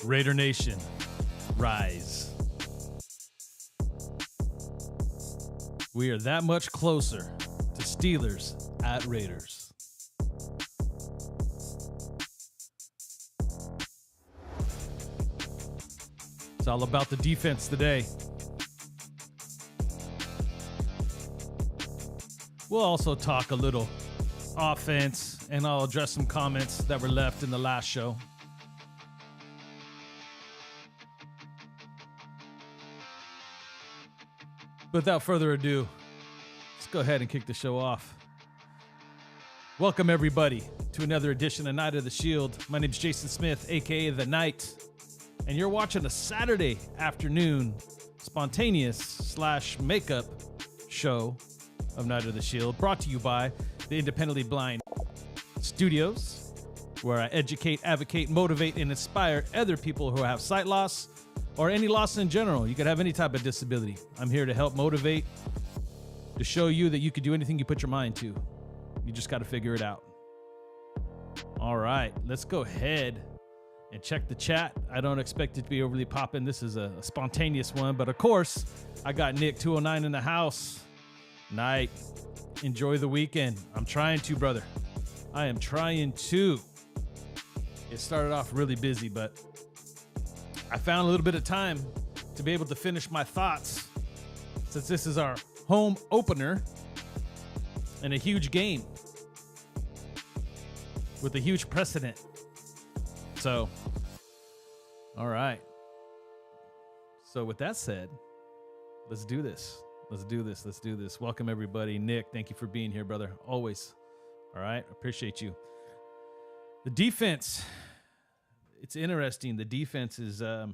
Raider Nation, rise. We are that much closer to Steelers at Raiders. It's all about the defense today. We'll also talk a little offense, and I'll address some comments that were left in the last show. Without further ado, let's go ahead and kick the show off. Welcome, everybody, to another edition of Night of the Shield. My name's Jason Smith, a.k.a. The Knight, and you're watching a Saturday afternoon spontaneous/makeup show of Night of the Shield, brought to you by the Independently Blind Studios, where I educate, advocate, motivate, and inspire other people who have sight loss or any loss in general. You could have any type of disability. I'm here to help motivate, to show you that you can do anything you put your mind to. You just got to figure it out. All right, let's go ahead and check the chat. I don't expect it to be overly popping. This is a spontaneous one, but of course, I got Nick 209 in the house. Night. Enjoy the weekend. I'm trying to, brother. I am trying to. It started off really busy, but I found a little bit of time to be able to finish my thoughts, since this is our home opener and a huge game with a huge precedent. So, all right. So with that said, let's do this. Let's do this. Let's do this. Welcome, everybody. Nick, thank you for being here, brother. Always. All right. Appreciate you. The defense. It's interesting. The defense is, I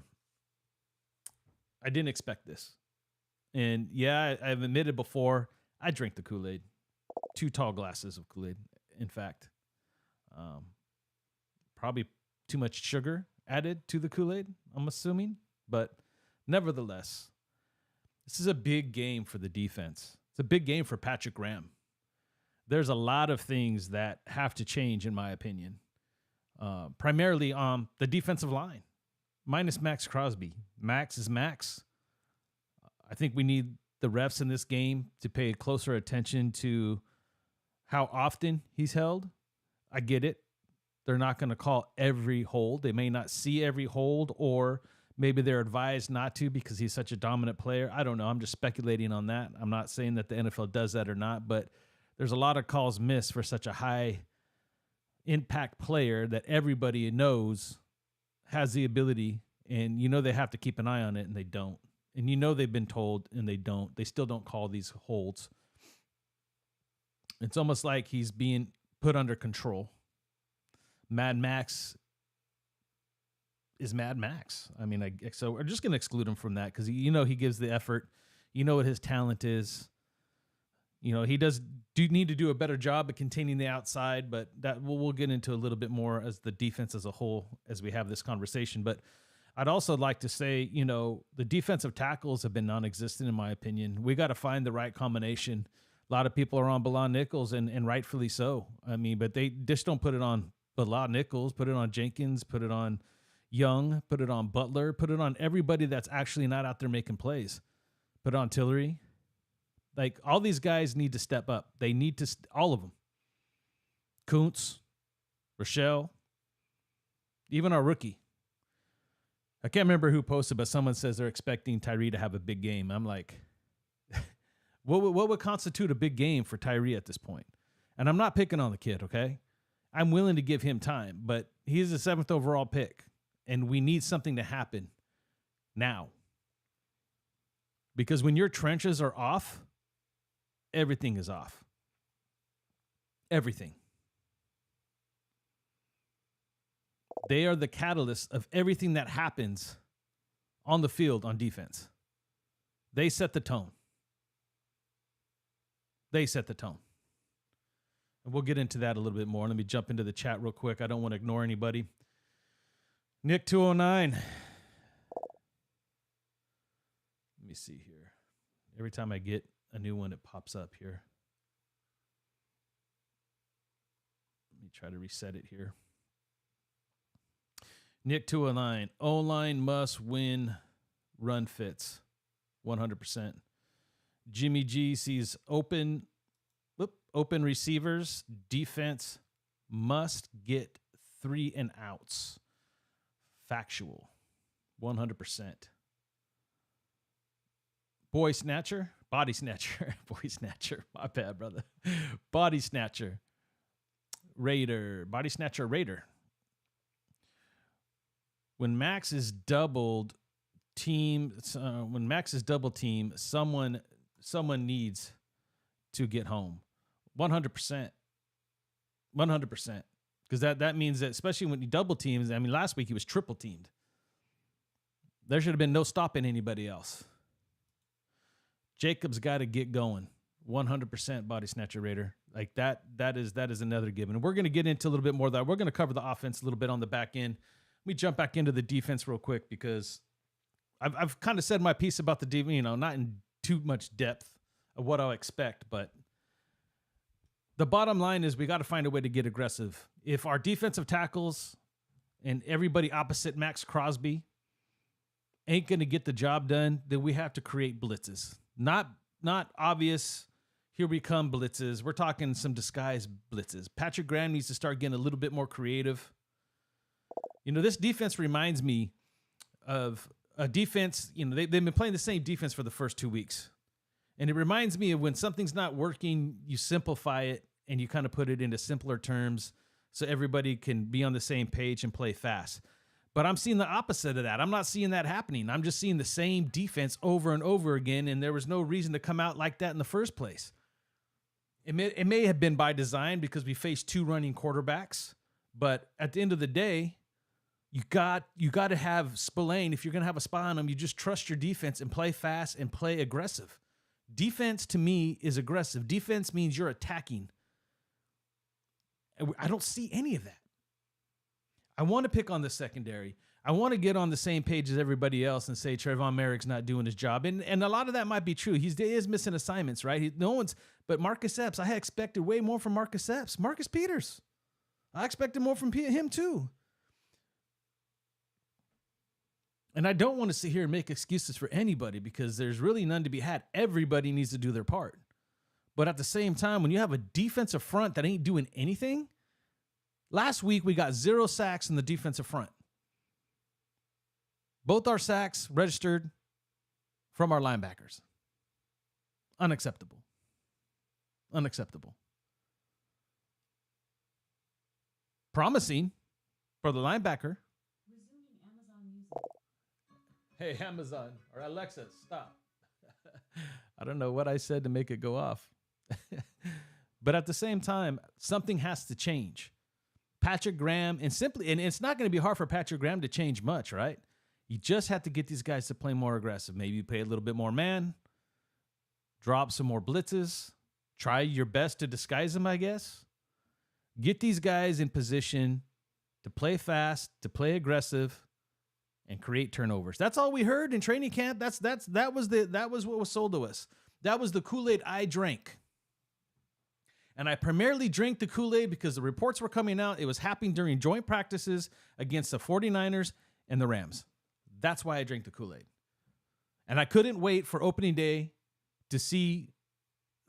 didn't expect this. And yeah, I've admitted before, I drank the Kool-Aid. 2 tall glasses of Kool-Aid, in fact. Probably too much sugar added to the Kool-Aid, I'm assuming. But nevertheless, this is a big game for the defense. It's a big game for Patrick Graham. There's a lot of things that have to change, in my opinion. Primarily on the defensive line, minus Max Crosby. Max is Max. I think we need the refs in this game to pay closer attention to how often he's held. I get it. They're not going to call every hold. They may not see every hold, or maybe they're advised not to because he's such a dominant player. I don't know. I'm just speculating on that. I'm not saying that the NFL does that or not, but there's a lot of calls missed for such a high impact player that everybody knows has the ability, and you know they have to keep an eye on it, and they don't. And you know they've been told, and they don't. They still don't call these holds. It's almost like he's being put under control. Mad Max is Mad Max. I mean, so we're just going to exclude him from that because you know he gives the effort. You know what his talent is. You know, he do need to do a better job at containing the outside, but that we'll get into a little bit more as the defense as a whole as we have this conversation. But I'd also like to say, you know, the defensive tackles have been non-existent in my opinion. We got to find the right combination. A lot of people are on Bilal Nichols, and rightfully so. I mean, but they just don't put it on Bilal Nichols, put it on Jenkins, put it on Young, put it on Butler, put it on everybody that's actually not out there making plays. Put it on Tillery. Like, all these guys need to step up. They need to, all of them. Kuntz, Rochelle, even our rookie. I can't remember who posted, but someone says they're expecting Tyree to have a big game. I'm like, what would constitute a big game for Tyree at this point? And I'm not picking on the kid, okay? I'm willing to give him time, but he's the 7th overall pick, and we need something to happen now. Because when your trenches are off, everything is off. Everything. They are the catalyst of everything that happens on the field on defense. They set the tone. They set the tone. And we'll get into that a little bit more. Let me jump into the chat real quick. I don't want to ignore anybody. Nick 209. Let me see here. Every time I get a new one, it pops up here. Let me try to reset it here. Nick 209. O-line must win run fits. 100%. Jimmy G sees open receivers. Defense must get 3 and outs. Factual. 100%. Body snatcher. Boy snatcher. My bad, brother. Body snatcher. Body snatcher Raider. When Max is double team, someone needs to get home. 100%. 100%. Because that means that, especially when he double teams, I mean, last week he was triple teamed. There should have been no stopping anybody else. Jacob's got to get going. 100% body snatcher Raider. Like that is another given. And we're going to get into a little bit more of that. We're going to cover the offense a little bit on the back end. Let me jump back into the defense real quick because I've kind of said my piece about the defense, not in too much depth of what I'll expect, but the bottom line is we got to find a way to get aggressive. If our defensive tackles and everybody opposite Max Crosby ain't going to get the job done, then we have to create blitzes. Not obvious, here we come blitzes. We're talking some disguised blitzes. Patrick Graham needs to start getting a little bit more creative. This defense reminds me of a defense, they've been playing the same defense for the first 2 weeks. And it reminds me of when something's not working, you simplify it and you kind of put it into simpler terms so everybody can be on the same page and play fast. But I'm seeing the opposite of that. I'm not seeing that happening. I'm just seeing the same defense over and over again, and there was no reason to come out like that in the first place. It may have been by design because we faced 2 running quarterbacks, but at the end of the day, you got to have Spillane. If you're going to have a spy on him, you just trust your defense and play fast and play aggressive. Defense to me is aggressive. Defense means you're attacking. I don't see any of that. I want to pick on the secondary. I want to get on the same page as everybody else and say Trayvon Merrick's not doing his job. And a lot of that might be true. He is missing assignments, right? But Marcus Epps, I had expected way more from Marcus Epps. Marcus Peters, I expected more from him too. And I don't want to sit here and make excuses for anybody because there's really none to be had. Everybody needs to do their part. But at the same time, when you have a defensive front that ain't doing anything, last week we got 0 sacks in the defensive front. Both our sacks registered from our linebackers. Unacceptable. Unacceptable. Promising for the linebacker. Hey, Amazon or Alexa, stop. I don't know what I said to make it go off. But at the same time, something has to change. Patrick Graham, and it's not going to be hard for Patrick Graham to change much, right? You just have to get these guys to play more aggressive. Maybe play a little bit more man, drop some more blitzes, try your best to disguise them, I guess. Get these guys in position to play fast, to play aggressive, and create turnovers. That's all we heard in training camp. That was what was sold to us. That was the Kool-Aid I drank. And I primarily drank the Kool-Aid because the reports were coming out. It was happening during joint practices against the 49ers and the Rams. That's why I drank the Kool-Aid. And I couldn't wait for opening day to see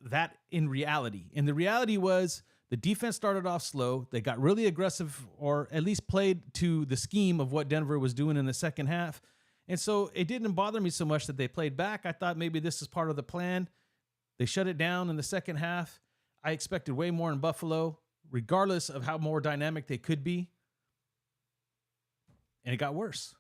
that in reality. And the reality was the defense started off slow. They got really aggressive, or at least played to the scheme of what Denver was doing in the second half. And so it didn't bother me so much that they played back. I thought maybe this is part of the plan. They shut it down in the second half. I expected way more in Buffalo, regardless of how more dynamic they could be. And it got worse.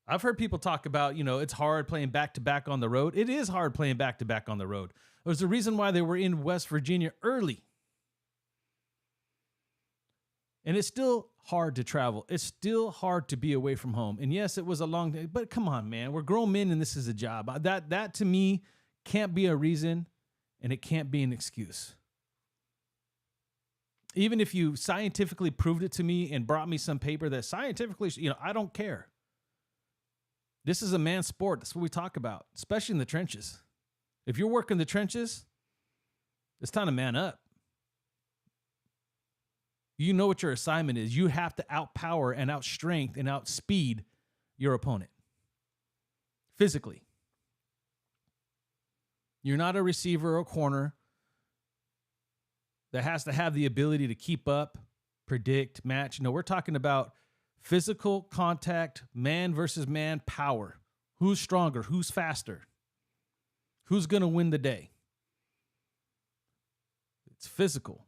I've heard people talk about, it's hard playing back-to-back on the road. It is hard playing back-to-back on the road. There's the reason why they were in West Virginia early. And it's still hard to travel. It's still hard to be away from home. And yes, it was a long day, but come on, man. We're grown men and this is a job. That to me can't be a reason, and it can't be an excuse. Even if you scientifically proved it to me and brought me some paper that scientifically, I don't care. This is a man's sport. That's what we talk about, especially in the trenches. If you're working the trenches, it's time to man up. You know what your assignment is. You have to outpower and outstrength and outspeed your opponent physically. You're not a receiver or corner that has to have the ability to keep up, predict, match. No, we're talking about physical contact, man versus man power. Who's stronger? Who's faster? Who's going to win the day? It's physical.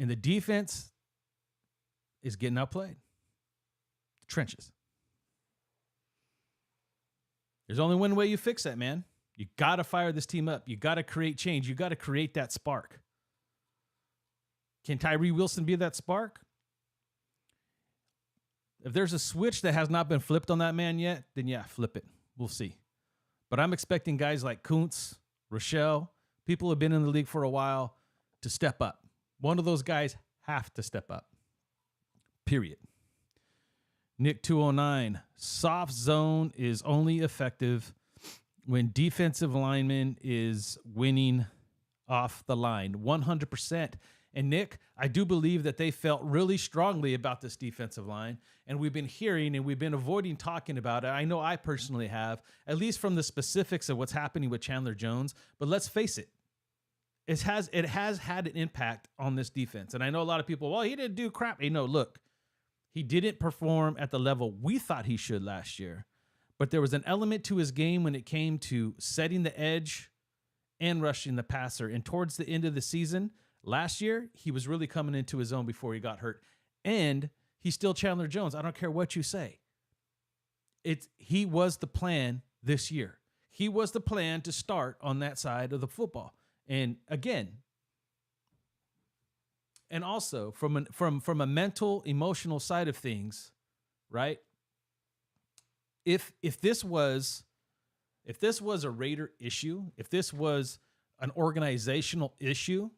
And the defense is getting outplayed. The trenches. There's only one way you fix that, man. You got to fire this team up. You got to create change. You got to create that spark. Can Tyree Wilson be that spark? If there's a switch that has not been flipped on that man yet, then yeah, flip it. We'll see. But I'm expecting guys like Kuntz, Rochelle, people who have been in the league for a while to step up. One of those guys have to step up. Period. Nick 209, soft zone is only effective when defensive lineman is winning off the line. 100%. And Nick, I do believe that they felt really strongly about this defensive line. And we've been hearing and we've been avoiding talking about it. I know I personally have, at least from the specifics of what's happening with Chandler Jones. But let's face it. It has had an impact on this defense. And I know a lot of people, well, he didn't do crap. Hey, no, look, he didn't perform at the level we thought he should last year. But there was an element to his game when it came to setting the edge and rushing the passer. And towards the end of the season, last year, he was really coming into his own before he got hurt. And he's still Chandler Jones. I don't care what you say. He was the plan this year. He was the plan to start on that side of the football. And again, and also from a mental, emotional side of things, right? If this was a Raider issue, if this was an organizational issue,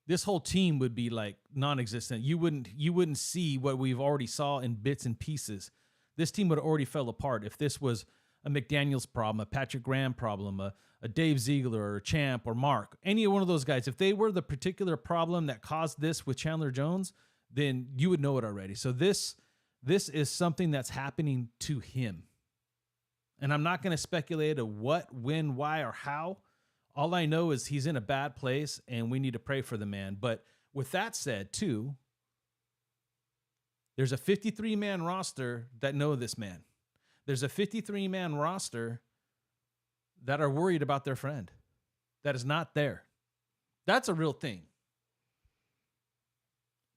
this whole team would be like non-existent. You wouldn't see what we've already saw in bits and pieces. This team would have already fell apart if this was a McDaniels problem, a Patrick Graham problem, a Dave Ziegler or a Champ or Mark, any one of those guys. If they were the particular problem that caused this with Chandler Jones, then you would know it already. So this is something that's happening to him. And I'm not going to speculate of what, when, why, or how. All I know is he's in a bad place and we need to pray for the man. But with that said, too, there's a 53-man roster that know this man. There's a 53-man roster that are worried about their friend that is not there. That's a real thing.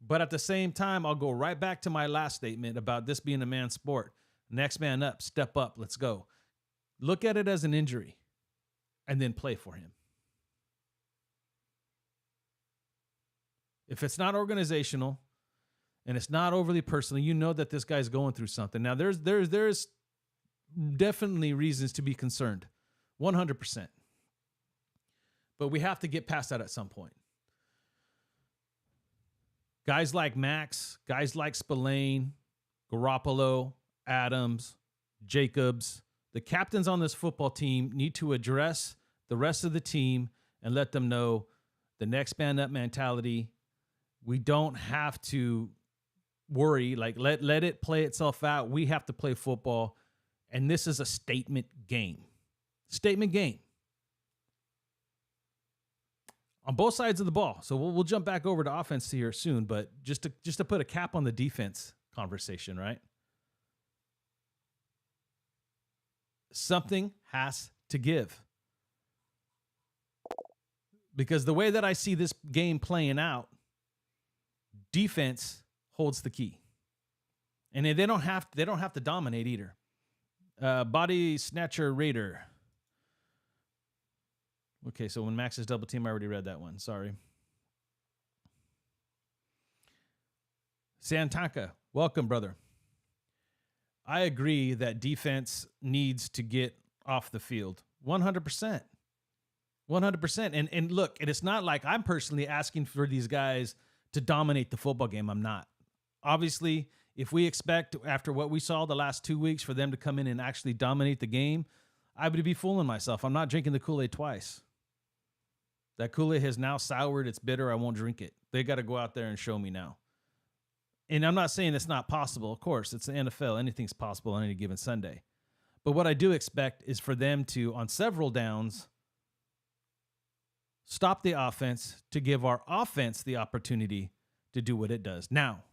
But at the same time, I'll go right back to my last statement about this being a man's sport. Next man up, step up, let's go. Look at it as an injury and then play for him. If it's not organizational and it's not overly personal, you know that this guy's going through something. Now, there's definitely reasons to be concerned, 100%. But we have to get past that at some point. Guys like Max, guys like Spillane, Garoppolo, Adams, Jacobs, the captains on this football team need to address the rest of the team and let them know the next man up mentality. We don't have to worry. Like let it play itself out. We have to play football. And this is a statement game. Statement game. On both sides of the ball. So we'll jump back over to offense here soon, but just to put a cap on the defense conversation, right? Something has to give. Because the way that I see this game playing out, defense holds the key. And they don't have to dominate either. Body snatcher Raider. Okay, so when Max is double team, I already read that one. Sorry. Santaka, welcome, brother. I agree that defense needs to get off the field. 100%. 100%. And look, and it's not like I'm personally asking for these guys to dominate the football game. I'm not. Obviously, if we expect, after what we saw the last 2 weeks, for them to come in and actually dominate the game, I would be fooling myself. I'm not drinking the Kool-Aid twice. That Kool-Aid has now soured. It's bitter. I won't drink it. They got to go out there and show me now. And I'm not saying it's not possible. Of course, it's the NFL. Anything's possible on any given Sunday. But what I do expect is for them to, on several downs, stop the offense to give our offense the opportunity to do what it does. Now,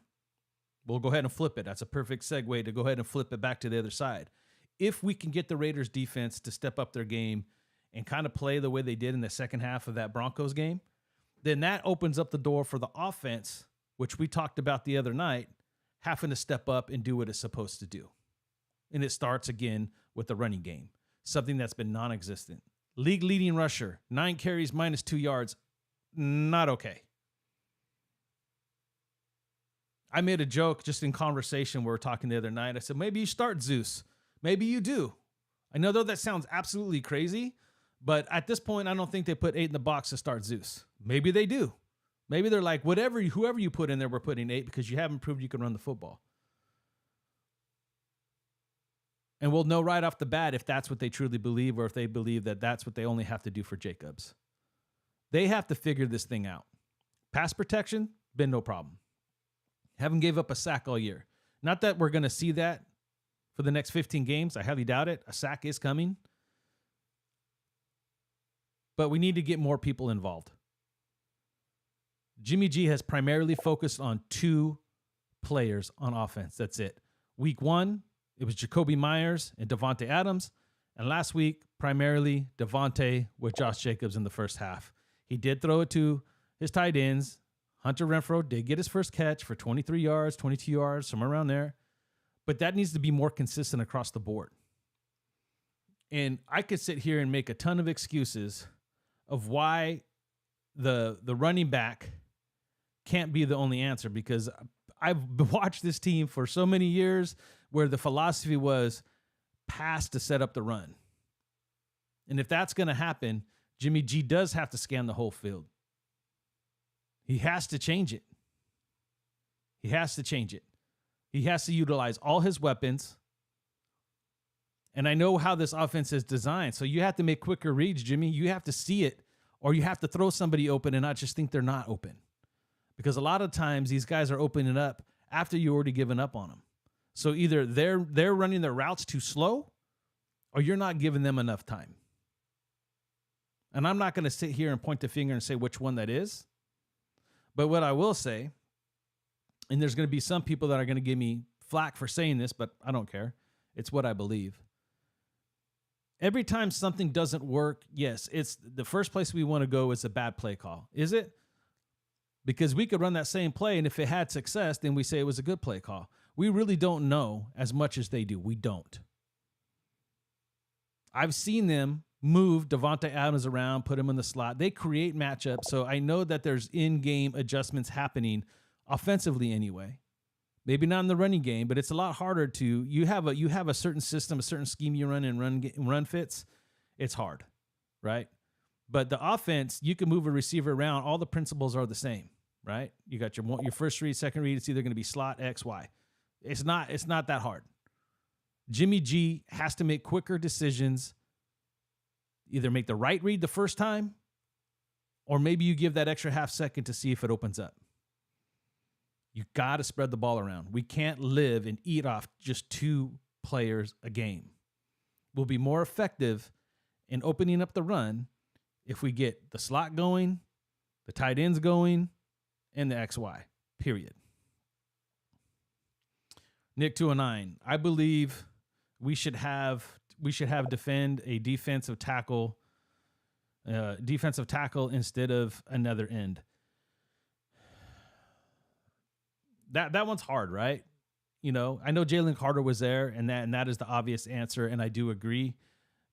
we'll go ahead and flip it. That's a perfect segue to go ahead and flip it back to the other side. If we can get the Raiders defense to step up their game and kind of play the way they did in the second half of that Broncos game, then that opens up the door for the offense, which we talked about the other night, having to step up and do what it's supposed to do. And it starts again with the running game, something that's been non-existent. League leading rusher, 9 carries, -2 yards. Not okay. I made a joke just in conversation. We were talking the other night. I said, maybe you start Zeus. Maybe you do. I know though that sounds absolutely crazy, but at this point, I don't think they put 8 in the box to start Zeus. Maybe they do. Maybe they're like, whoever you put in there, we're putting 8 because you haven't proved you can run the football. And we'll know right off the bat if that's what they truly believe or if they believe that that's what they only have to do for Jacobs. They have to figure this thing out. Pass protection, been no problem. Haven't gave up a sack all year. Not that we're going to see that for the next 15 games. I highly doubt it. A sack is coming. But we need to get more people involved. Jimmy G has primarily focused on 2 players on offense. That's it. Week 1, it was Jacoby Myers and Devontae Adams. And last week, primarily Devontae with Josh Jacobs in the first half. He did throw it to his tight ends. Hunter Renfrow did get his first catch for 23 yards, 22 yards, somewhere around there. But that needs to be more consistent across the board. And I could sit here and make a ton of excuses of why the running back can't be the only answer, because I've watched this team for so many years where the philosophy was pass to set up the run. And if that's going to happen, Jimmy G does have to scan the whole field. He has to change it. He has to change it. He has to utilize all his weapons. And I know how this offense is designed. So you have to make quicker reads, Jimmy. You have to see it, or you have to throw somebody open and not just think they're not open. Because a lot of times these guys are opening up after you already given up on them. So either they're running their routes too slow, or you're not giving them enough time. And I'm not going to sit here and point the finger and say which one that is. But what I will say, and there's going to be some people that are going to give me flack for saying this, but I don't care. It's what I believe. Every time something doesn't work, yes, it's the first place we want to go is a bad play call. Is it? Because we could run that same play, and if it had success, then we say it was a good play call. We really don't know as much as they do. We don't. I've seen them move Devontae Adams around, put him in the slot. They create matchups, so I know that there's in-game adjustments happening offensively anyway. Maybe not in the running game, but it's a lot harder to you have a certain system, a certain scheme you run and run fits. It's hard, right? But the offense, you can move a receiver around. All the principles are the same, right? You got your first read, second read. It's either going to be slot X, Y. It's not that hard. Jimmy G has to make quicker decisions. Either make the right read the first time, or maybe you give that extra half second to see if it opens up. You got to spread the ball around. We can't live and eat off just 2 players a game. We'll be more effective in opening up the run if we get the slot going, the tight ends going, and the XY, period. Nick 209, I believe we should have defend a defensive tackle instead of another end. That one's hard, right? You know, I know Jalen Carter was there, and that is the obvious answer, and I do agree.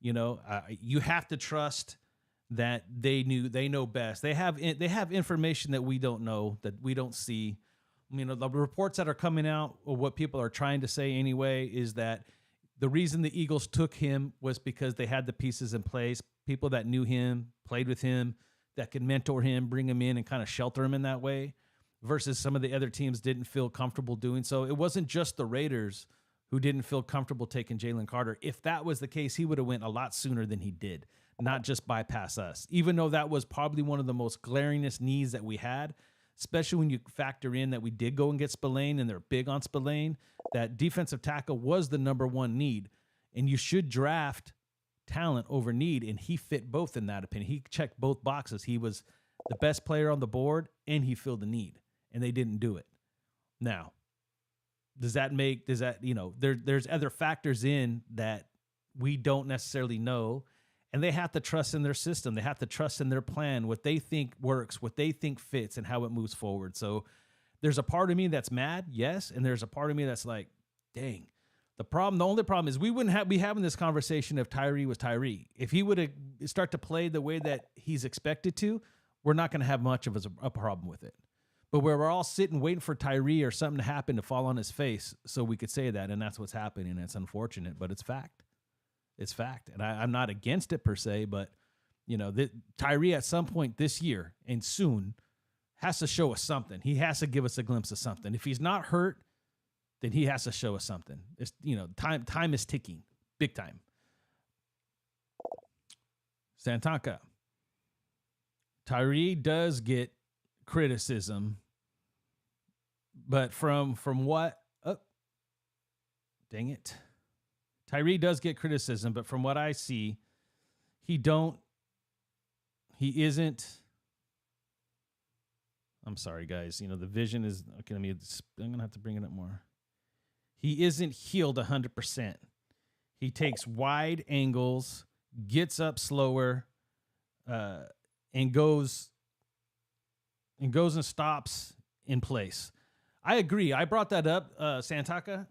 You know, you have to trust that they know best. They have information that we don't know, that we don't see. You know, the reports that are coming out, or what people are trying to say anyway, is that the reason the Eagles took him was because they had the pieces in place, people that knew him, played with him, that could mentor him, bring him in and kind of shelter him in that way, versus some of the other teams didn't feel comfortable doing so. It wasn't just the Raiders who didn't feel comfortable taking Jalen Carter. If that was the case, he would have went a lot sooner than he did, not just bypass us, even though that was probably one of the most glaringest needs that we had, especially when you factor in that we did go and get Spillane, and they're big on Spillane. That defensive tackle was the number one need, and you should draft talent over need, and he fit both in that opinion. He checked both boxes. He was the best player on the board, and he filled the need, and they didn't do it. Now, there's other factors in that we don't necessarily know, and they have to trust in their system. They have to trust in their plan, what they think works, what they think fits, and how it moves forward. So there's a part of me that's mad, yes, and there's a part of me that's like, dang. The only problem is we wouldn't be having this conversation if Tyree was Tyree. If he would start to play the way that he's expected to, we're not going to have much of a problem with it. But where we're all sitting waiting for Tyree or something to happen to fall on his face so we could say that, and that's what's happening. It's unfortunate, but it's fact. It's fact. And I'm not against it per se, but Tyree at some point this year and soon has to show us something. He has to give us a glimpse of something. If he's not hurt, then he has to show us something. It's, time is ticking, big time. Santanka. Tyree does get criticism, but from what? Oh, dang it. Tyree does get criticism, but from what I see, he isn't. I'm sorry, guys. The vision is okay. I'm going to have to bring it up more. He isn't healed 100%. He takes wide angles, gets up slower, and goes and stops in place. I agree. I brought that up. Santaka.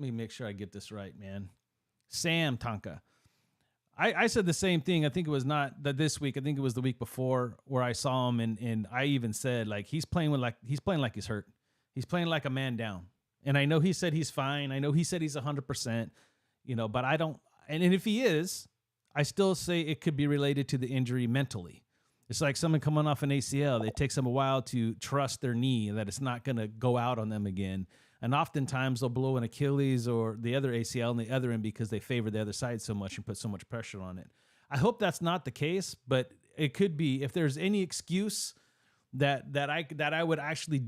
Let me make sure I get this right, man. Sam Tonka. I said the same thing. I think it was not that this week. I think it was the week before where I saw him, and I even said he's playing like he's hurt. He's playing like a man down. And I know he said he's fine. I know he said he's 100%. But I don't. And if he is, I still say it could be related to the injury mentally. It's like someone coming off an ACL. It takes them a while to trust their knee and that it's not going to go out on them again. And oftentimes they'll blow an Achilles or the other ACL on the other end because they favor the other side so much and put so much pressure on it. I hope that's not the case, but it could be. If there's any excuse that I would actually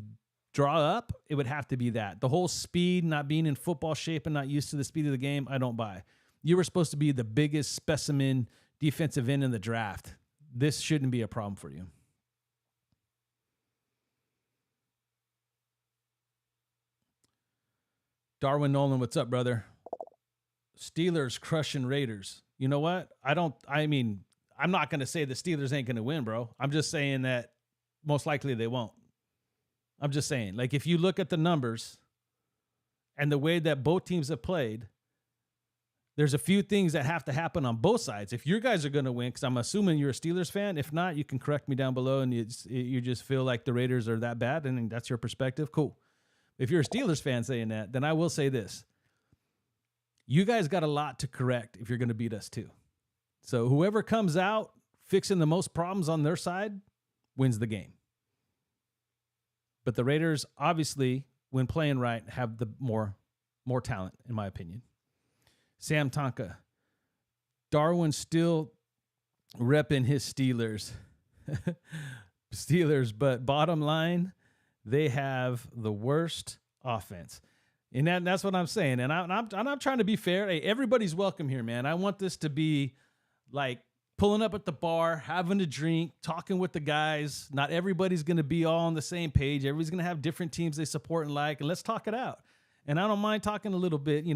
draw up, it would have to be that. The whole speed, not being in football shape and not used to the speed of the game, I don't buy. You were supposed to be the biggest specimen defensive end in the draft. This shouldn't be a problem for you. Darwin Nolan, what's up, brother? Steelers crushing Raiders. You know what? I'm not going to say the Steelers ain't going to win, bro. I'm just saying that most likely they won't. I'm just saying, if you look at the numbers and the way that both teams have played, there's a few things that have to happen on both sides. If your guys are going to win, because I'm assuming you're a Steelers fan. If not, you can correct me down below and you just feel like the Raiders are that bad and that's your perspective. Cool. If you're a Steelers fan saying that, then I will say this. You guys got a lot to correct if you're going to beat us too. So whoever comes out fixing the most problems on their side wins the game. But the Raiders, obviously, when playing right, have the more talent, in my opinion. Sam Tonka. Darwin still repping his Steelers. But bottom line, they have the worst offense. And that's what I'm saying. And I'm not trying to be fair. Hey, everybody's welcome here, man. I want this to be like pulling up at the bar, having a drink, talking with the guys. Not everybody's going to be all on the same page. Everybody's going to have different teams they support and like, and let's talk it out. And I don't mind talking a little bit,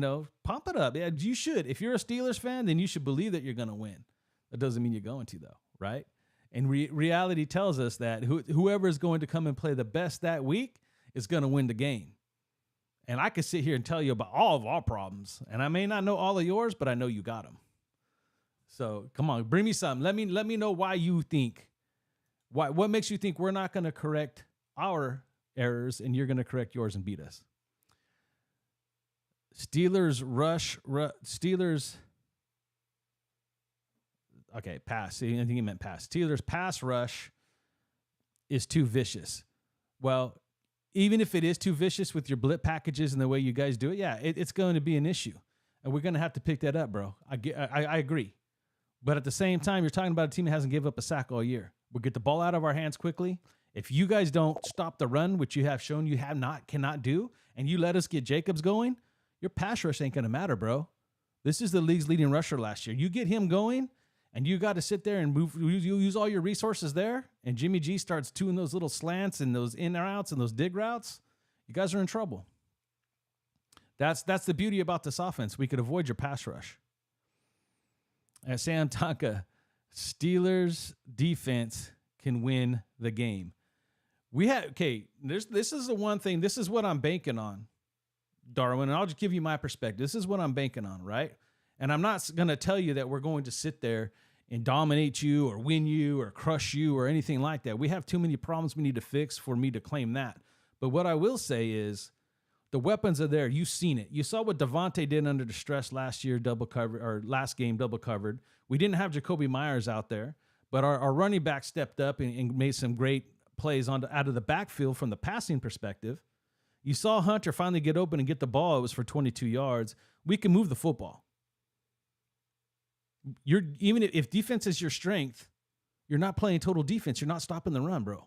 pump it up. Yeah, you should. If you're a Steelers fan, then you should believe that you're going to win. That doesn't mean you're going to, though, right? And reality tells us that whoever is going to come and play the best that week is going to win the game. And I could sit here and tell you about all of our problems, and I may not know all of yours, but I know you got them. So come on, bring me something. Let me know why you think. What makes you think we're not going to correct our errors and you're going to correct yours and beat us? Steelers. Okay, pass. See, I think he meant pass. Steelers pass rush is too vicious. Well, even if it is too vicious with your blitz packages and the way you guys do it, yeah, it's going to be an issue. And we're going to have to pick that up, bro. I agree. But at the same time, you're talking about a team that hasn't given up a sack all year. We'll get the ball out of our hands quickly. If you guys don't stop the run, which you have shown you cannot do, and you let us get Jacobs going, your pass rush ain't going to matter, bro. This is the league's leading rusher last year. You get him going, and you got to sit there and move. You use all your resources there, and Jimmy G starts doing those little slants and those in or outs and those dig routes. You guys are in trouble. That's the beauty about this offense. We could avoid your pass rush. At Sam Tonka, Steelers defense can win the game. This is the one thing. This is what I'm banking on, Darwin, and I'll just give you my perspective. This is what I'm banking on, right? And I'm not going to tell you that we're going to sit there and dominate you or win you or crush you or anything like that. We have too many problems we need to fix for me to claim that. But what I will say is the weapons are there. You've seen it. You saw what Devontae did under distress last year, last game, double covered. We didn't have Jacoby Myers out there, but our running back stepped up and made some great plays out of the backfield from the passing perspective. You saw Hunter finally get open and get the ball. It was for 22 yards. We can move the football. Even if defense is your strength, you're not playing total defense. You're not stopping the run, bro.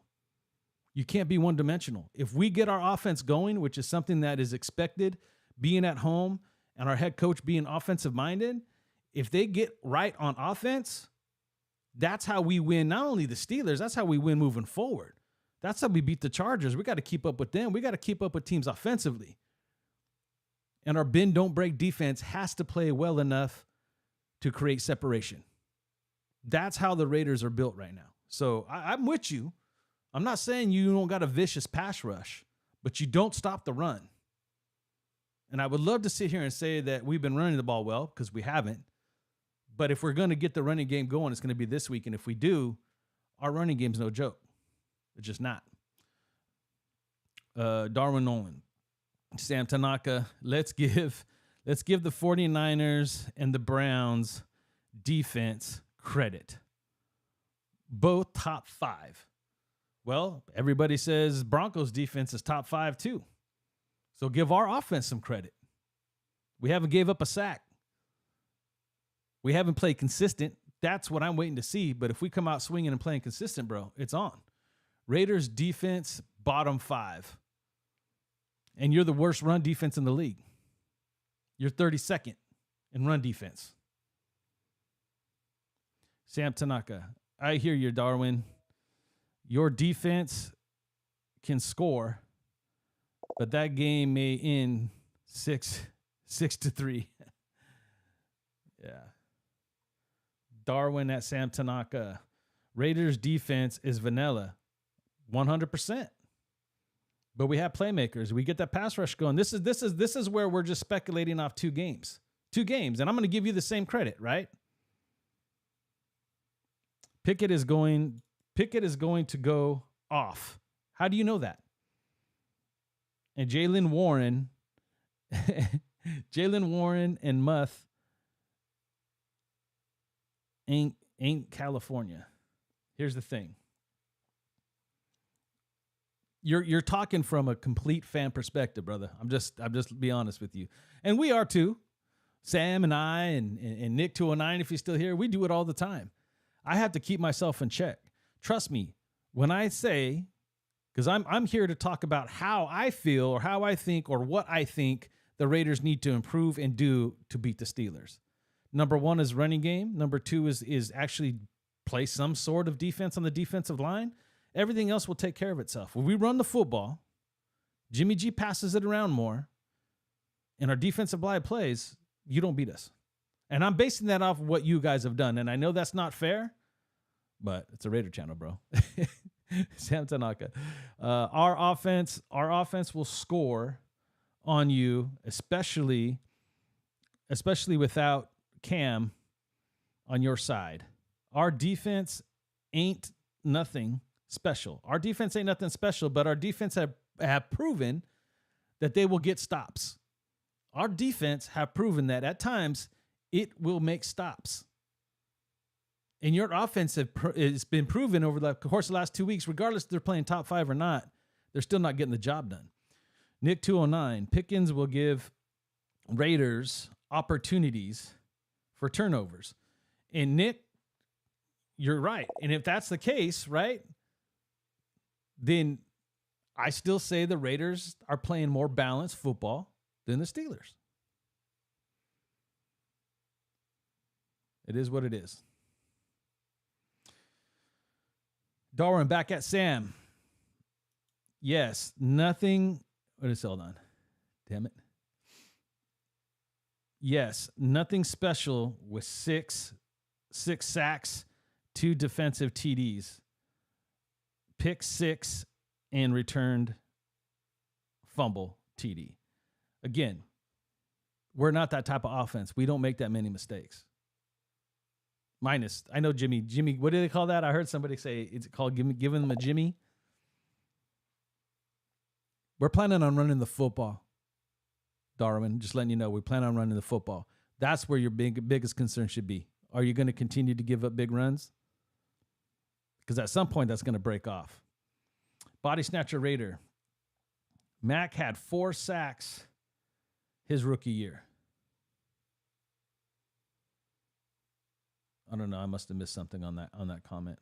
You can't be one-dimensional. If we get our offense going, which is something that is expected, being at home and our head coach being offensive-minded, if they get right on offense, that's how we win not only the Steelers, that's how we win moving forward. That's how we beat the Chargers. We got to keep up with them. We got to keep up with teams offensively. And our bend, don't break defense has to play well enough to create separation. That's how the Raiders are built right now. So I'm with you. I'm not saying you don't got a vicious pass rush, but you don't stop the run. And I would love to sit here and say that we've been running the ball well, because we haven't. But if we're going to get the running game going, it's going to be this week. And if we do, our running game's no joke. It's just not. Darwin Nolan, Sam Tanaka, let's give the 49ers and the Browns defense credit. Both top 5. Well, everybody says Broncos defense is top 5 too. So give our offense some credit. We haven't gave up a sack. We haven't played consistent. That's what I'm waiting to see. But if we come out swinging and playing consistent, bro, it's on. Raiders defense, bottom 5. And you're the worst run defense in the league. You're 32nd in run defense. Sam Tanaka, I hear you, Darwin. Your defense can score, but that game may end 6-3. Yeah. Darwin at Sam Tanaka. Raiders defense is vanilla. 100%. But we have playmakers. We get that pass rush going. This is where we're just speculating off 2 games. 2 games. And I'm going to give you the same credit, right? Pickett is going to go off. How do you know that? And Jaylen Warren and Muth ain't California. Here's the thing. You're talking from a complete fan perspective, brother. I'm just be honest with you. And we are too. Sam and I and Nick 209, if he's still here, we do it all the time. I have to keep myself in check. Trust me, when I say, because I'm here to talk about how I feel or how I think or what I think the Raiders need to improve and do to beat the Steelers. Number 1 is running game. Number 2 is actually play some sort of defense on the defensive line. Everything else will take care of itself. When we run the football, Jimmy G passes it around more, and our defensive line plays, you don't beat us. And I'm basing that off of what you guys have done. And I know that's not fair, but it's a Raider channel, bro. Sam Tanaka. Our offense will score on you, especially without Cam on your side. Our defense ain't nothing special. Our defense ain't nothing special, but our defense have proven that they will get stops. Our defense have proven that at times it will make stops. And your offense has been proven over the course of the last 2 weeks, regardless if they're playing top 5 or not, They're still not getting the job done. Nick 209, Pickens will give Raiders opportunities for turnovers. And Nick, you're right. And if that's the case, right, then I still say the Raiders are playing more balanced football than the Steelers. It is what it is. Darwin back at Sam. Yes, nothing. What is, hold on. Damn it. Yes, nothing special with six sacks, 2 defensive TDs, pick 6, and returned fumble TD. Again, we're not that type of offense. We don't make that many mistakes. Minus, I know Jimmy, what do they call that? I heard somebody say it's called giving them a Jimmy. We're planning on running the football, Darwin. Just letting you know, we plan on running the football. That's where your biggest concern should be. Are you going to continue to give up big runs? Because at some point, that's going to break off. Body Snatcher Raider. Mac had 4 sacks his rookie year. I don't know. I must have missed something on that comment.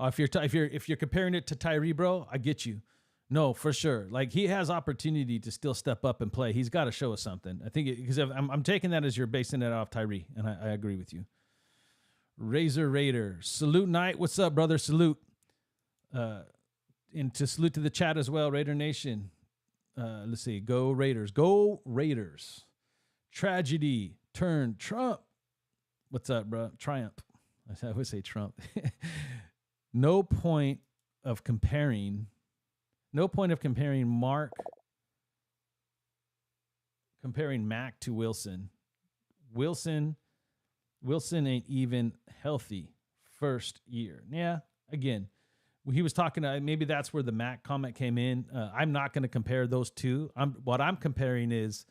If you're comparing it to Tyree, bro, I get you. No, for sure. Like, he has opportunity to still step up and play. He's got to show us something. I think because I'm taking that as you're basing it off Tyree, and I agree with you. Razor Raider, Salute Night. What's up, brother? Salute. And to salute to the chat as well, Raider Nation. Let's see. Go Raiders. Go Raiders. Tragedy turned Trump. What's up, bro? Triumph. I would say Trump. No point of comparing Mac to Wilson. Wilson ain't even healthy first year. Yeah, again, he was talking to, maybe that's where the Mac comment came in. I'm not going to compare those two. What I'm comparing is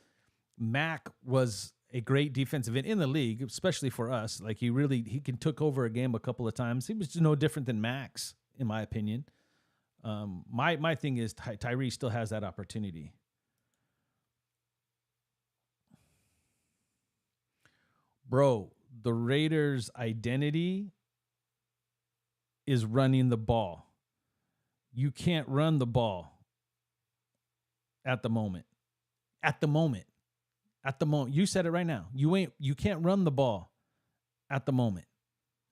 Mac was a great defensive end in the league, especially for us. Like, he took over a game a couple of times. He was no different than Max, in my opinion. My thing is Tyree still has that opportunity. Bro, the Raiders' identity is running the ball. You can't run the ball at the moment. At the moment. You said it right now. You can't run the ball at the moment.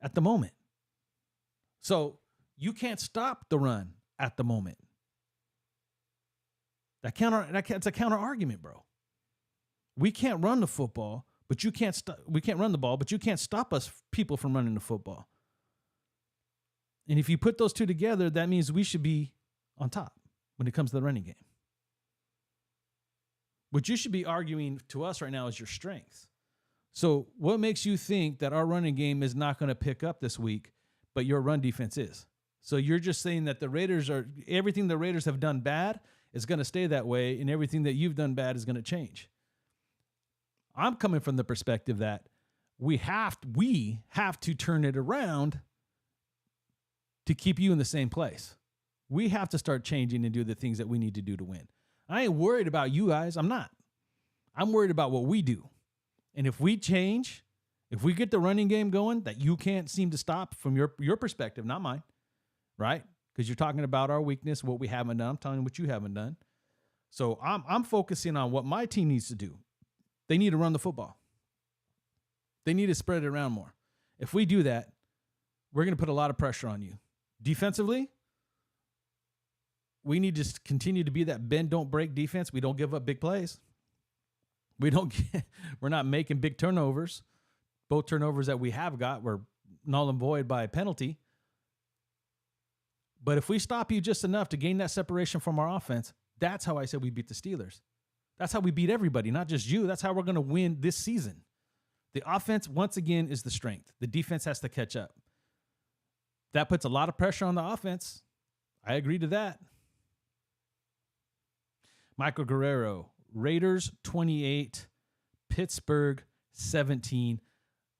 At the moment. So you can't stop the run at the moment. That's a counter argument, bro. We can't run the football, but you can't we can't run the ball, but you can't stop us people from running the football. And if you put those two together, that means we should be on top when it comes to the running game. What you should be arguing to us right now is your strength. So what makes you think that our running game is not going to pick up this week, but your run defense is? So you're just saying that everything the Raiders have done bad is going to stay that way, and everything that you've done bad is going to change. I'm coming from the perspective that we have to turn it around to keep you in the same place. We have to start changing and do the things that we need to do to win. I ain't worried about you guys. I'm not. I'm worried about what we do. And if we change, if we get the running game going that you can't seem to stop from your perspective, not mine, right? Because you're talking about our weakness, what we haven't done. I'm telling you what you haven't done. So I'm focusing on what my team needs to do. They need to run the football. They need to spread it around more. If we do that, we're going to put a lot of pressure on you. Defensively, we need to continue to be that bend, don't break defense. We don't give up big plays. We're not making big turnovers. Both turnovers that we have got were null and void by a penalty. But if we stop you just enough to gain that separation from our offense, that's how I said we beat the Steelers. That's how we beat everybody, not just you. That's how we're going to win this season. The offense, once again, is the strength. The defense has to catch up. That puts a lot of pressure on the offense. I agree to that. Michael Guerrero, Raiders 28, Pittsburgh 17.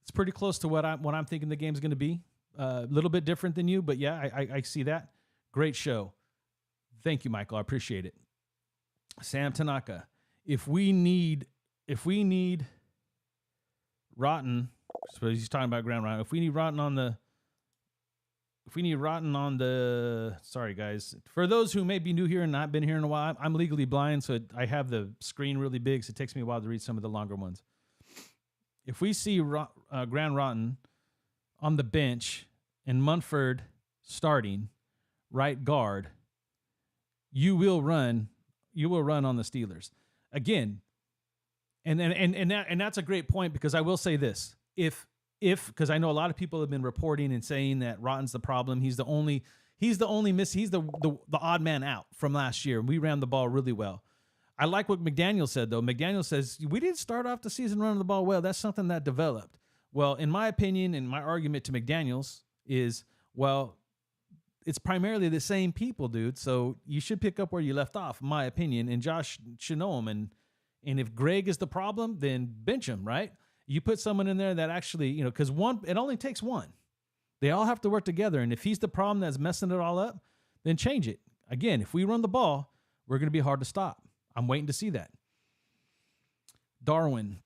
It's pretty close to what I'm thinking the game's going to be. A little bit different than you, but yeah, I see that. Great show. Thank you, Michael. I appreciate it. Sam Tanaka, if we need Rotten, so he's talking about Grand Rotten. If we need Rotten on the, sorry guys, for those who may be new here and not been here in a while, I'm legally blind, so I have the screen really big, so it takes me a while to read some of the longer ones. If we see Grand Rotten on the bench and Munford starting right guard, you will run on the Steelers again. And that's a great point, because I will say this: if because I know a lot of people have been reporting and saying that Rotten's the problem. He's the odd man out from last year. We ran the ball really well. I like what McDaniel said, though. McDaniel says we didn't start off the season running the ball well. That's something that developed. Well, in my opinion, and my argument to McDaniels is, well, it's primarily the same people, dude. So you should pick up where you left off, in my opinion. And Josh should know him. And if Greg is the problem, then bench him, right? You put someone in there that actually, because it only takes one. They all have to work together. And if he's the problem that's messing it all up, then change it. Again, if we run the ball, we're going to be hard to stop. I'm waiting to see that. Darwin.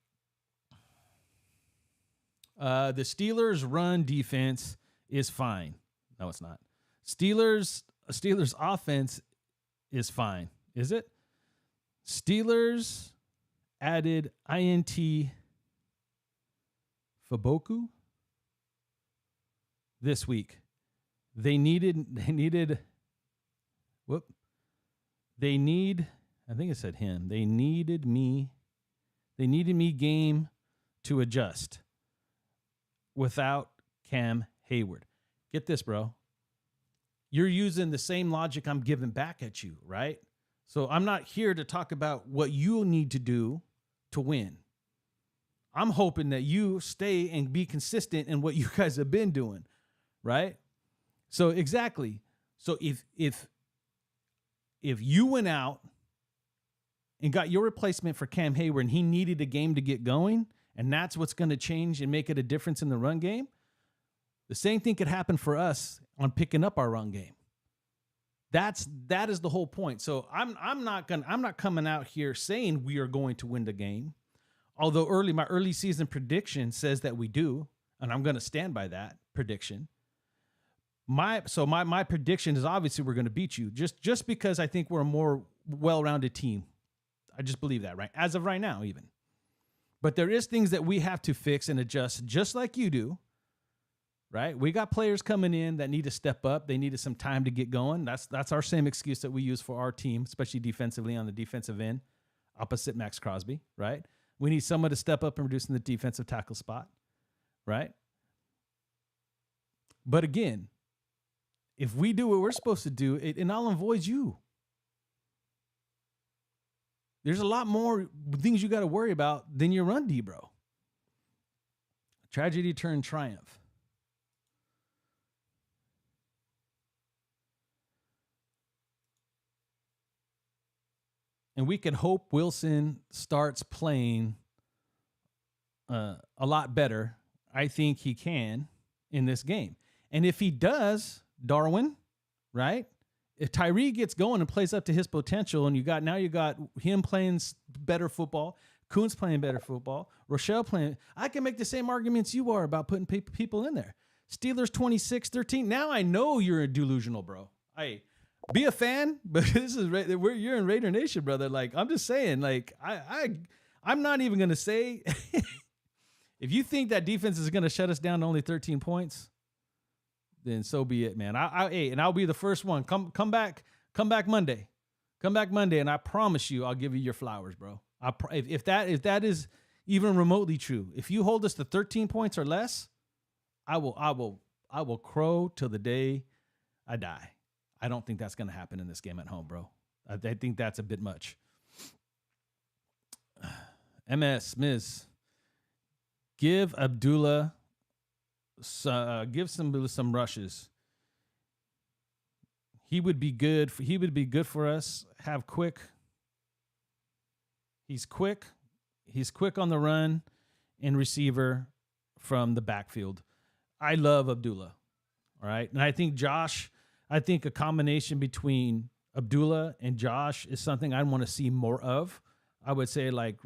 The Steelers' run defense is fine. No, it's not. Steelers offense is fine. Is it? Steelers added INT Faboku this week. They need I think it said him. They needed me game to adjust without Cam Hayward. Get this, bro. You're using the same logic I'm giving back at you, right? So I'm not here to talk about what you need to do to win. I'm hoping that you stay and be consistent in what you guys have been doing, right? So exactly. So if you went out and got your replacement for Cam Hayward and he needed a game to get going, and that's what's going to change and make it a difference in the run game, the same thing could happen for us on picking up our run game. That is the whole point. So I'm not coming out here saying we are going to win the game. Although my early season prediction says that we do, and I'm going to stand by that prediction. My prediction is obviously we're going to beat you just because I think we're a more well-rounded team. I just believe that, right? As of right now, even. But there is things that we have to fix and adjust, just like you do, right? We got players coming in that need to step up. They needed some time to get going. That's our same excuse that we use for our team, especially defensively on the defensive end, opposite Max Crosby, right? We need someone to step up and reduce in the defensive tackle spot, right? But again, if we do what we're supposed to do, it null and voids you. There's a lot more things you got to worry about than your run D, bro. Tragedy turned triumph. And we can hope Wilson starts playing a lot better. I think he can in this game. And if he does, Darwin, right? If Tyree gets going and plays up to his potential, and you got him playing better football, Kuntz playing better football, Rochelle playing, I can make the same arguments you are about putting people in there. Steelers 26-13. Now I know you're delusional, bro. Be a fan, but you're in Raider Nation, brother. Like, I'm just saying, like, I'm not even gonna say if you think that defense is gonna shut us down to only 13 points, then so be it, man. And I'll be the first one. Come back Monday. Come back Monday, and I promise you, I'll give you your flowers, bro. If that is even remotely true, if you hold us to 13 points or less, I will crow till the day I die. I don't think that's going to happen in this game at home, bro. I think that's a bit much. Ms. Give Abdullah some rushes. He would be good for us. Have quick. He's quick on the run and receiver from the backfield. I love Abdullah. All right. And I think a combination between Abdullah and Josh is something I want to see more of. I would say like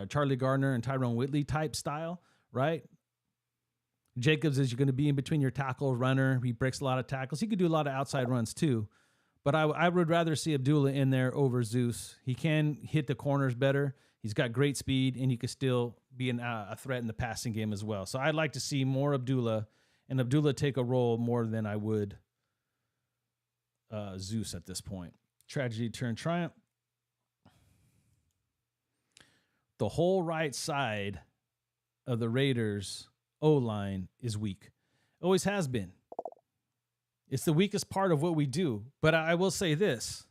Charlie Gardner and Tyrone Whitley type style, right? Jacobs is going to be in between your tackle runner. He breaks a lot of tackles. He could do a lot of outside runs too. But I would rather see Abdullah in there over Zeus. He can hit the corners better. He's got great speed, and he could still be a threat in the passing game as well. So I'd like to see more Abdullah, and Abdullah take a role more than I would Zeus at this point. Tragedy turned triumph. The whole right side of the Raiders' O-line is weak. Always has been. It's the weakest part of what we do. But I will say this.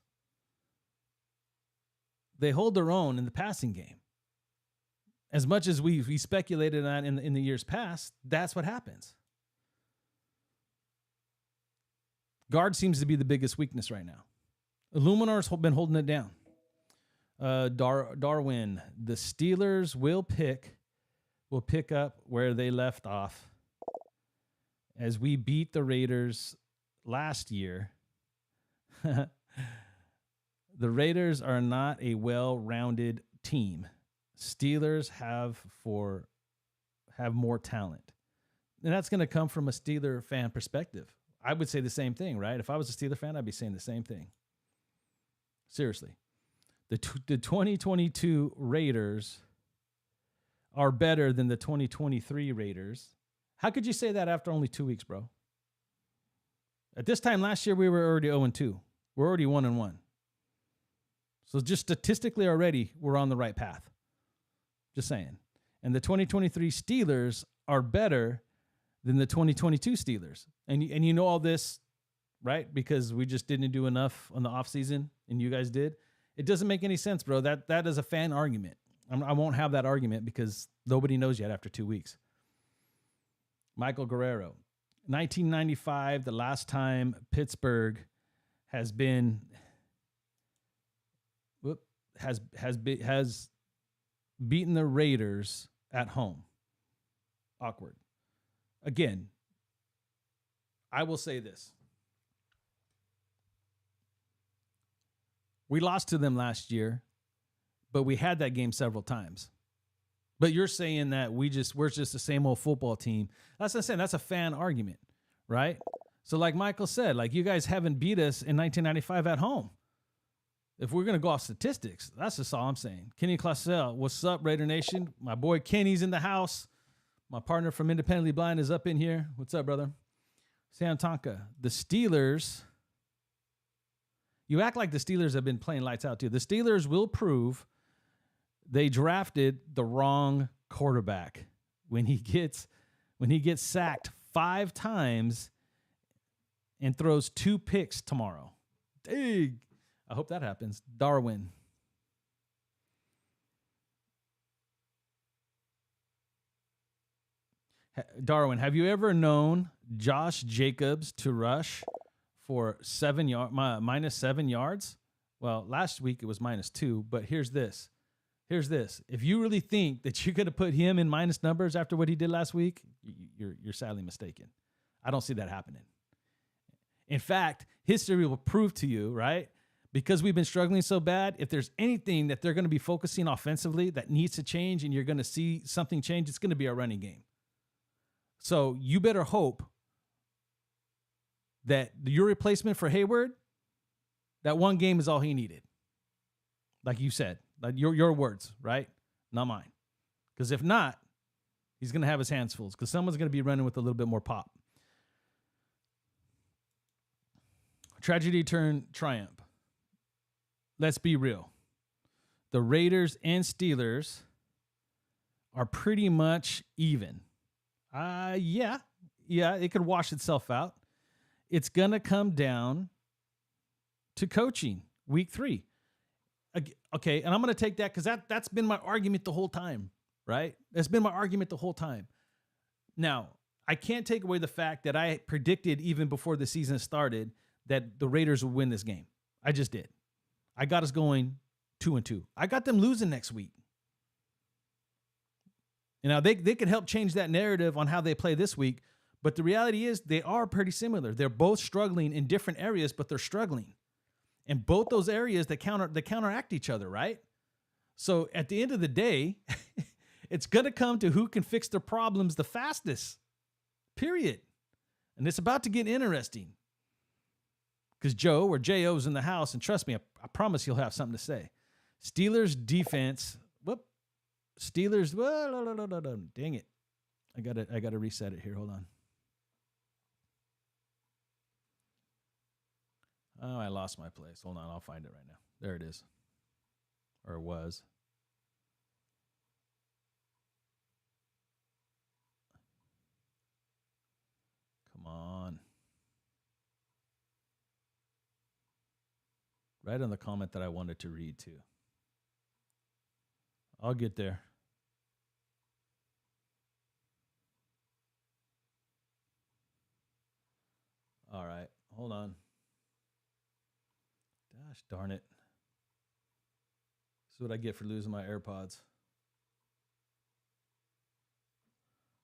They hold their own in the passing game. As much as we speculated on in the years past, that's what happens. Guard seems to be the biggest weakness right now. Illuminar's been holding it down. Darwin, the Steelers will pick up where they left off as we beat the Raiders last year. The Raiders are not a well-rounded team. Steelers have more talent. And that's going to come from a Steeler fan perspective. I would say the same thing, right? If I was a Steeler fan, I'd be saying the same thing. Seriously. The 2022 Raiders are better than the 2023 Raiders. How could you say that after only 2 weeks, bro? At this time last year, we were already 0-2. We're already 1-1. So just statistically already, we're on the right path. Just saying. And the 2023 Steelers are better than the 2022 Steelers. And you know all this, right? Because we just didn't do enough on the offseason, and you guys did. It doesn't make any sense, bro. That is a fan argument. I won't have that argument because nobody knows yet after 2 weeks. Michael Guerrero. 1995, the last time Pittsburgh has beaten the Raiders at home. Awkward. Again, I will say this. We lost to them last year, but we had that game several times. But you're saying that we're just the same old football team. That's what I'm saying. That's a fan argument, right? So like Michael said, like you guys haven't beat us in 1995 at home. If we're going to go off statistics, that's just all I'm saying. Kenny Clausell, what's up, Raider Nation? My boy Kenny's in the house. My partner from Independently Blind is up in here. What's up, brother? Sam Tonka. The Steelers. You act like the Steelers have been playing lights out too. The Steelers will prove they drafted the wrong quarterback when he gets sacked 5 times and throws 2 picks tomorrow. Dang. I hope that happens. Darwin. Darwin, have you ever known Josh Jacobs to rush for minus 7 yards? Well, last week it was -2, but here's this. If you really think that you're going to put him in minus numbers after what he did last week, you're sadly mistaken. I don't see that happening. In fact, history will prove to you, right? Because we've been struggling so bad, if there's anything that they're going to be focusing offensively that needs to change and you're going to see something change, it's going to be our running game. So you better hope that your replacement for Hayward, that one game is all he needed. Like you said, like your words, right? Not mine. Because if not, he's going to have his hands full because someone's going to be running with a little bit more pop. Tragedy turned triumph. Let's be real. The Raiders and Steelers are pretty much even. Yeah, it could wash itself out. It's going to come down to coaching week 3. Okay, and I'm going to take that because that's been my argument the whole time, right? That's been my argument the whole time. Now, I can't take away the fact that I predicted even before the season started that the Raiders would win this game. I just did. I got us going 2-2. I got them losing next week. You know, they could help change that narrative on how they play this week, but the reality is they are pretty similar. They're both struggling in different areas, but they're struggling. And both those areas that counteract each other, right? So at the end of the day, it's going to come to who can fix their problems the fastest, period. And it's about to get interesting because Joe or J.O.'s in the house, and trust me, I promise he'll have something to say. Steelers defense. Steelers. Dang it. I gotta reset it here. Hold on. Oh, I lost my place. Hold on. I'll find it right now. There it is. Or it was. Come on. Right on the comment that I wanted to read too. I'll get there. All right. Hold on. Gosh darn it. This is what I get for losing my AirPods.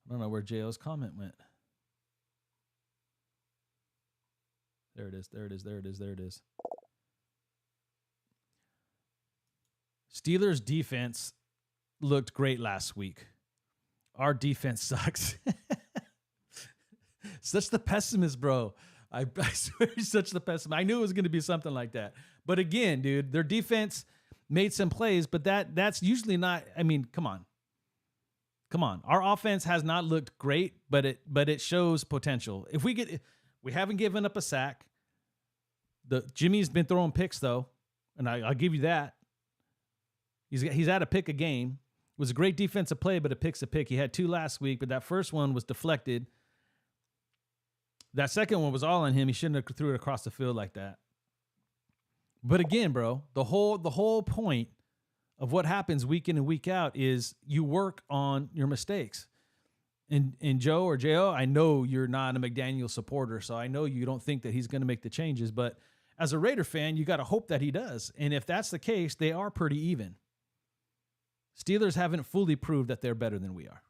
I don't know where J.O.'s comment went. There it is. There it is. There it is. There it is. Steelers defense looked great last week. Our defense sucks. Such the pessimist, bro. I swear he's such the pessimist. I knew it was going to be something like that. But again, dude, their defense made some plays, but that's usually not, I mean, come on. Come on. Our offense has not looked great, but it shows potential. We haven't given up a sack. Jimmy's been throwing picks though, and I'll give you that. He's had a pick a game. It was a great defensive play, but a pick's a pick. He had 2 last week, but that first one was deflected. That second one was all on him. He shouldn't have threw it across the field like that. But again, bro, the whole point of what happens week in and week out is you work on your mistakes. And Joe or J.O., I know you're not a McDaniel supporter, so I know you don't think that he's going to make the changes. But as a Raider fan, you got to hope that he does. And if that's the case, they are pretty even. Steelers haven't fully proved that they're better than we are.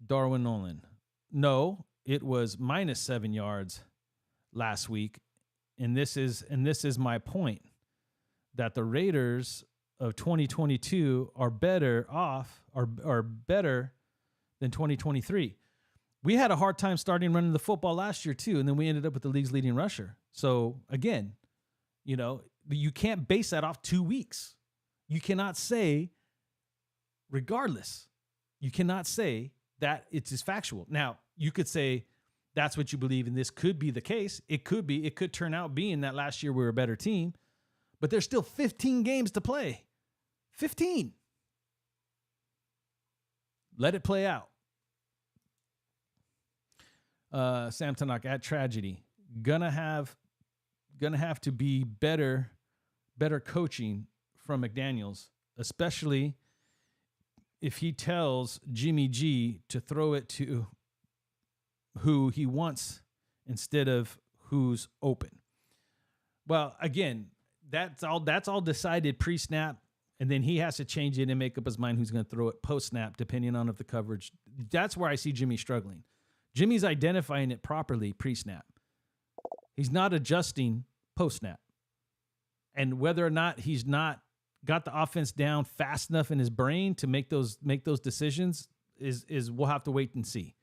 Darwin Nolan. No, it was -7 yards last week. And this is my point, that the Raiders of 2022 are better than 2023. We had a hard time running the football last year too, and then we ended up with the league's leading rusher. So again, you can't base that off 2 weeks. You cannot say, regardless, you cannot say that it's as factual. Now, you could say that's what you believe, and this could be the case. It could be. It could turn out being that last year we were a better team, but there's still 15 games to play. 15. Let it play out. Sam Tanaka at Tragedy. Gonna have to be better coaching from McDaniels, especially if he tells Jimmy G to throw it to who he wants instead of who's open. Well, again, that's all decided pre-snap, and then he has to change it and make up his mind who's going to throw it post-snap, depending on if the coverage. That's where I see Jimmy struggling. Jimmy's identifying it properly pre-snap. He's not adjusting post-snap. And whether or not he's not got the offense down fast enough in his brain to make those decisions is we'll have to wait and see.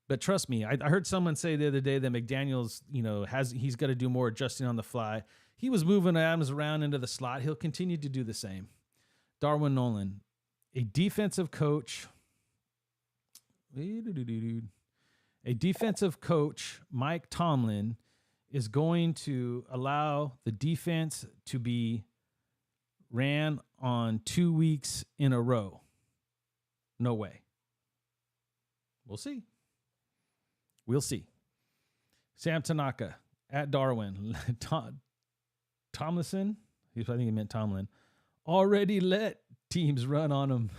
But trust me, I heard someone say the other day that McDaniels, he's got to do more adjusting on the fly. He was moving Adams around into the slot. He'll continue to do the same. Darwin Nolan, a defensive coach. A defensive coach, Mike Tomlin, is going to allow the defense to be ran on 2 weeks in a row. No way. We'll see. We'll see. Sam Tanaka at Darwin. Tomlinson, I think he meant Tomlin, already let teams run on him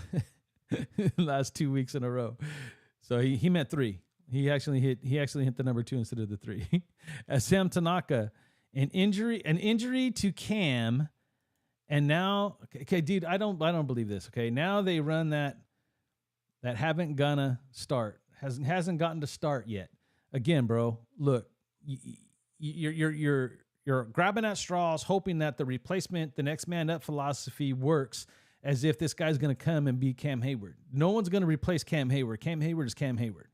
last 2 weeks in a row. So he meant 3. He actually hit the number 2 instead of the 3. As Sam Tanaka, an injury to Cam, and now, okay, dude, I don't believe this. Okay, now they run that haven't gonna start, hasn't gotten to start yet. Again, bro, look, your You're grabbing at straws, hoping that the replacement, the next man up philosophy works, as if this guy's going to come and be Cam Hayward. No one's going to replace Cam Hayward. Cam Hayward is Cam Hayward.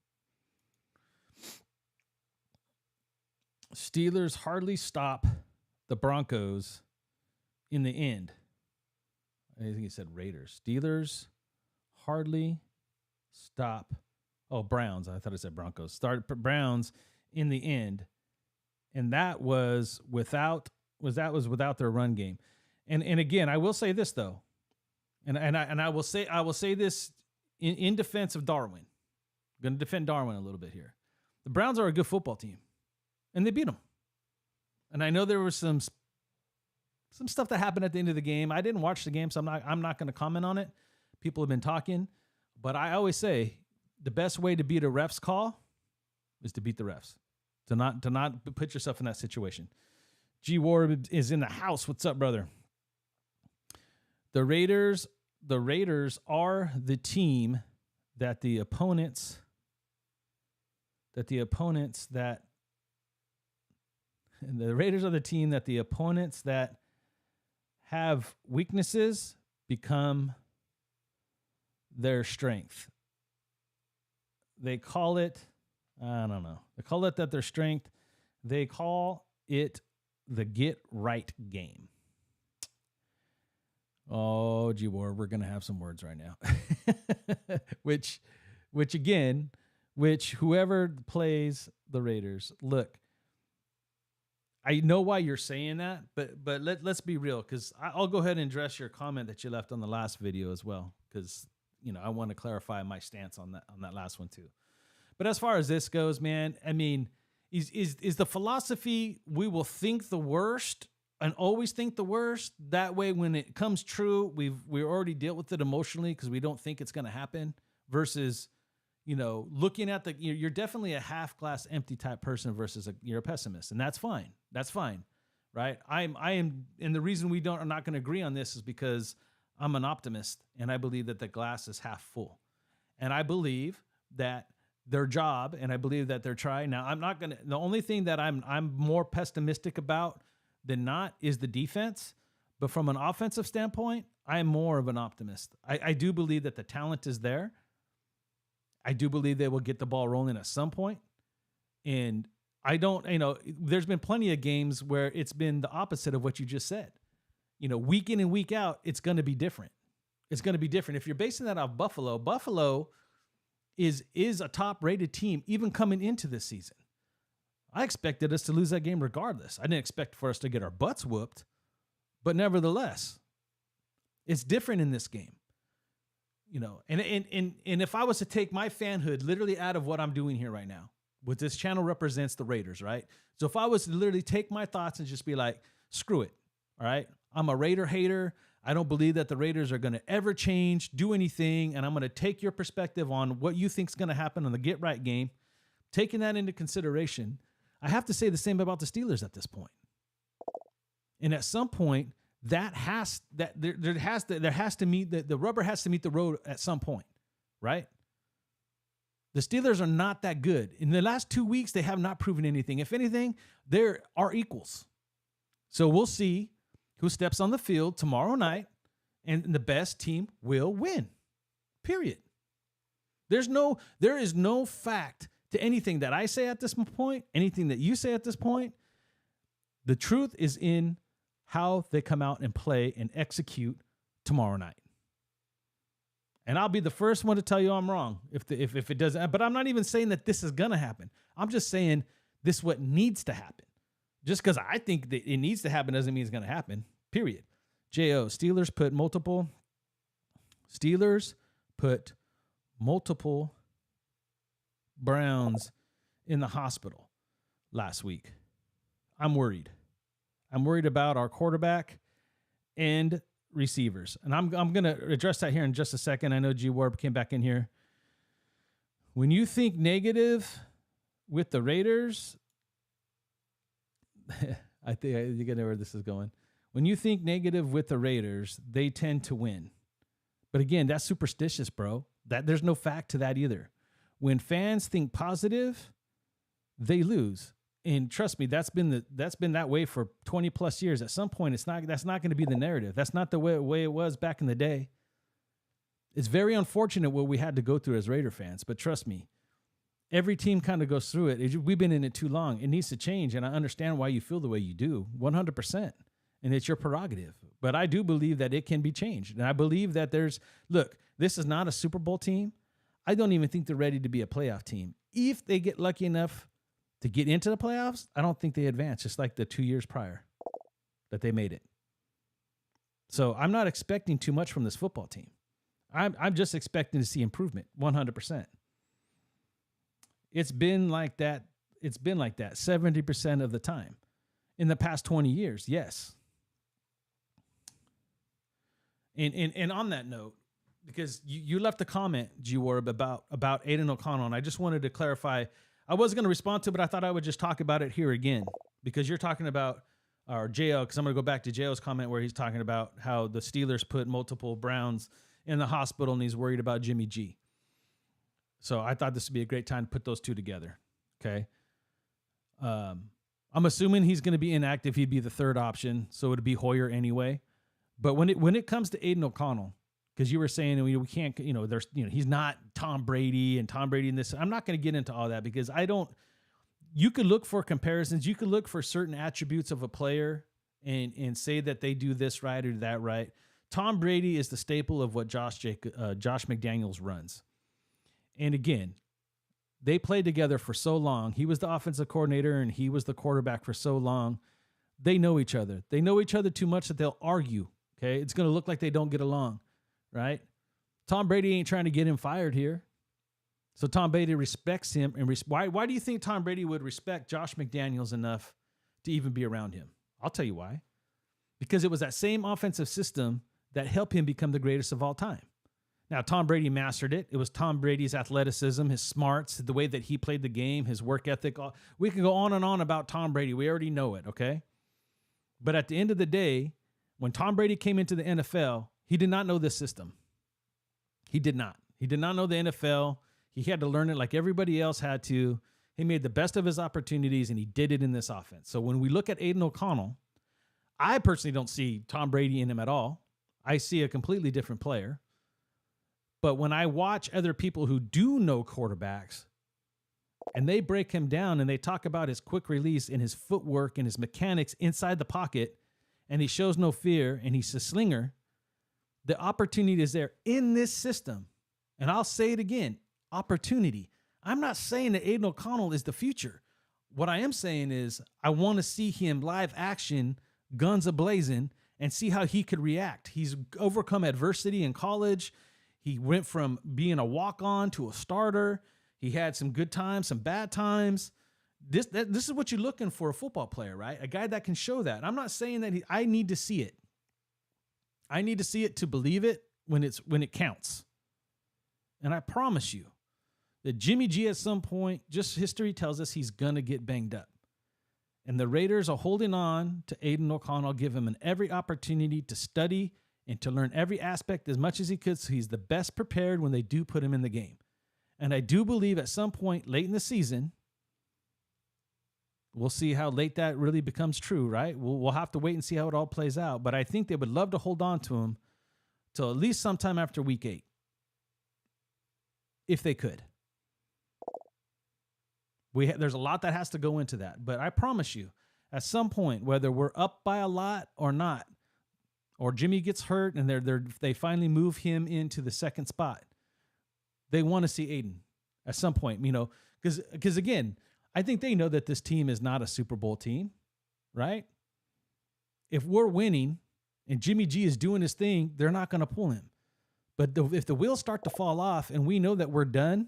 Steelers hardly stop the Broncos in the end. I think he said Raiders. Steelers hardly stop. Oh, Browns. I thought it said Broncos. Start Browns in the end. And that was without their run game. And again, I will say this though. And I will say this in defense of Darwin. I'm going to defend Darwin a little bit here. The Browns are a good football team, and they beat them. And I know there was some stuff that happened at the end of the game. I didn't watch the game, so I'm not going to comment on it. People have been talking, but I always say the best way to beat a ref's call is to beat the refs. To not put yourself in that situation. G Ward is in the house. What's up, brother? The Raiders are the team that the opponents that the Raiders are the team that the opponents that have weaknesses become their strength. They call it, I don't know. They call it that their strength. They call it the get right game. Oh, gee, Ward, we're going to have some words right now. which whoever plays the Raiders, look, I know why you're saying that, but let's be real, because I'll go ahead and address your comment that you left on the last video as well, because I want to clarify my stance on that last one too. But as far as this goes, man, I mean, is the philosophy we will think the worst and always think the worst? That way, when it comes true, we already dealt with it emotionally because we don't think it's going to happen. Versus, looking at you're definitely a half glass empty type person versus you're a pessimist, and that's fine. That's fine, right? I am, and the reason we are not going to agree on this is because I'm an optimist, and I believe that the glass is half full, and I believe that their job, and I believe that they're trying. Now, the only thing that I'm more pessimistic about than not is the defense. But from an offensive standpoint, I am more of an optimist. I do believe that the talent is there. I do believe they will get the ball rolling at some point. And I don't, there's been plenty of games where it's been the opposite of what you just said. Week in and week out, it's going to be different. It's going to be different. If you're basing that off Buffalo is a top-rated team even coming into this season. I expected us to lose that game regardless. I didn't expect for us to get our butts whooped, but nevertheless, it's different in this game. And if I was to take my fanhood literally out of what I'm doing here right now, what this channel represents the Raiders, right? So if I was to literally take my thoughts and just be like, screw it, all right? I'm a Raider hater. I don't believe that the Raiders are going to ever change, do anything, and I'm going to take your perspective on what you think is going to happen on the get right game. Taking that into consideration, I have to say the same about the Steelers at this point. And at some point, the rubber has to meet the road at some point, right? The Steelers are not that good. In the last 2 weeks, they have not proven anything. If anything, they are equals. So we'll see who steps on the field tomorrow night, and the best team will win. Period. There is no fact to anything that I say at this point, anything that you say at this point. The truth is in how they come out and play and execute tomorrow night. And I'll be the first one to tell you I'm wrong if it doesn't. But I'm not even saying that this is going to happen. I'm just saying this is what needs to happen. Just because I think that it needs to happen doesn't mean it's going to happen, period. J.O., Steelers put multiple Browns in the hospital last week. I'm worried. I'm worried about our quarterback and receivers. And I'm going to address that here in just a second. I know G Warp came back in here. When you think negative with the Raiders, I think you know where this is going. When you think negative with the Raiders, they tend to win. But again, that's superstitious, bro. There's no fact to that either. When fans think positive, they lose. And trust me, that's been that way for 20 plus years. At some point, that's not going to be the narrative. That's not the way it was back in the day. It's very unfortunate what we had to go through as Raider fans, but trust me, every team kind of goes through it. We've been in it too long. It needs to change, and I understand why you feel the way you do, 100%, and it's your prerogative. But I do believe that it can be changed, and I believe that look, this is not a Super Bowl team. I don't even think they're ready to be a playoff team. If they get lucky enough to get into the playoffs, I don't think they advance, just like the 2 years prior that they made it. So I'm not expecting too much from this football team. I'm just expecting to see improvement, 100%. It's been like that. It's been like that 70% of the time in the past 20 years. Yes. And on that note, because you left a comment, G-Warb, about Aidan O'Connell, and I just wanted to clarify. I was going to respond to it, but I thought I would just talk about it here again, because you're talking about, or J.O., because I'm going to go back to J.O.'s comment where he's talking about how the Steelers put multiple Browns in the hospital and he's worried about Jimmy G. So I thought this would be a great time to put those two together. Okay. I'm assuming he's going to be inactive. He'd be the third option. So it'd be Hoyer anyway. But when it comes to Aidan O'Connell, because you were saying we can't, he's not Tom Brady and Tom Brady in this. I'm not going to get into all that because you could look for comparisons. You could look for certain attributes of a player and say that they do this right or that right. Tom Brady is the staple of what Josh McDaniels runs. And again, they played together for so long. He was the offensive coordinator and he was the quarterback for so long. They know each other. They know each other too much that they'll argue. Okay. It's going to look like they don't get along, right? Tom Brady ain't trying to get him fired here. So Tom Brady respects him. And why do you think Tom Brady would respect Josh McDaniels enough to even be around him? I'll tell you why. Because it was that same offensive system that helped him become the greatest of all time. Now, Tom Brady mastered it. It was Tom Brady's athleticism, his smarts, the way that he played the game, his work ethic. We can go on and on about Tom Brady. We already know it, okay? But at the end of the day, when Tom Brady came into the NFL, he did not know this system. He did not. He did not know the NFL. He had to learn it like everybody else had to. He made the best of his opportunities, and he did it in this offense. So when we look at Aidan O'Connell, I personally don't see Tom Brady in him at all. I see a completely different player. But when I watch other people who do know quarterbacks and they break him down and they talk about his quick release and his footwork and his mechanics inside the pocket, and he shows no fear and he's a slinger, the opportunity is there in this system. And I'll say it again, opportunity. I'm not saying that Aidan O'Connell is the future. What I am saying is I want to see him live action, guns a-blazing, and see how he could react. He's overcome adversity in college. He went from being a walk-on to a starter. He had some good times, some bad times. This is what you're looking for a football player, right? A guy that can show that. I'm not saying that I need to see it. I need to see it to believe it when it counts. And I promise you that Jimmy G at some point, just history tells us he's going to get banged up. And the Raiders are holding on to Aidan O'Connell, give him every opportunity to study and to learn every aspect as much as he could so he's the best prepared when they do put him in the game. And I do believe at some point late in the season, we'll see how late that really becomes true, right? We'll have to wait and see how it all plays out. But I think they would love to hold on to him till at least sometime after week 8, if they could. There's a lot that has to go into that. But I promise you, at some point, whether we're up by a lot or not, or Jimmy gets hurt and they finally move him into the second spot, they want to see Aidan at some point, because again, I think they know that this team is not a Super Bowl team, right? If we're winning and Jimmy G is doing his thing, they're not going to pull him. But if the wheels start to fall off and we know that we're done,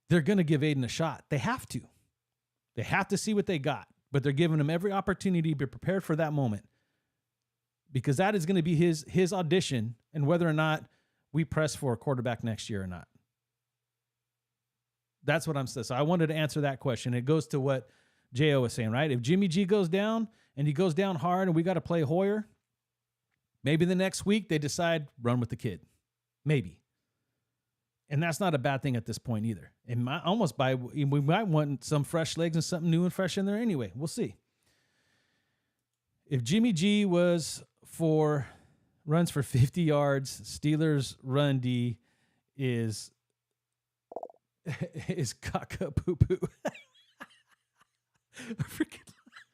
they're going to give Aidan a shot. They have to. They have to see what they got, but they're giving him every opportunity to be prepared for that moment, because that is going to be his audition and whether or not we press for a quarterback next year or not. That's what I'm saying. So I wanted to answer that question. It goes to what J.O. was saying, right? If Jimmy G goes down and he goes down hard and we got to play Hoyer, maybe the next week they decide run with the kid. Maybe. And that's not a bad thing at this point either. We might want some fresh legs and something new and fresh in there anyway. We'll see. If Jimmy G runs for 50 yards, Steelers run D is caca poo poo.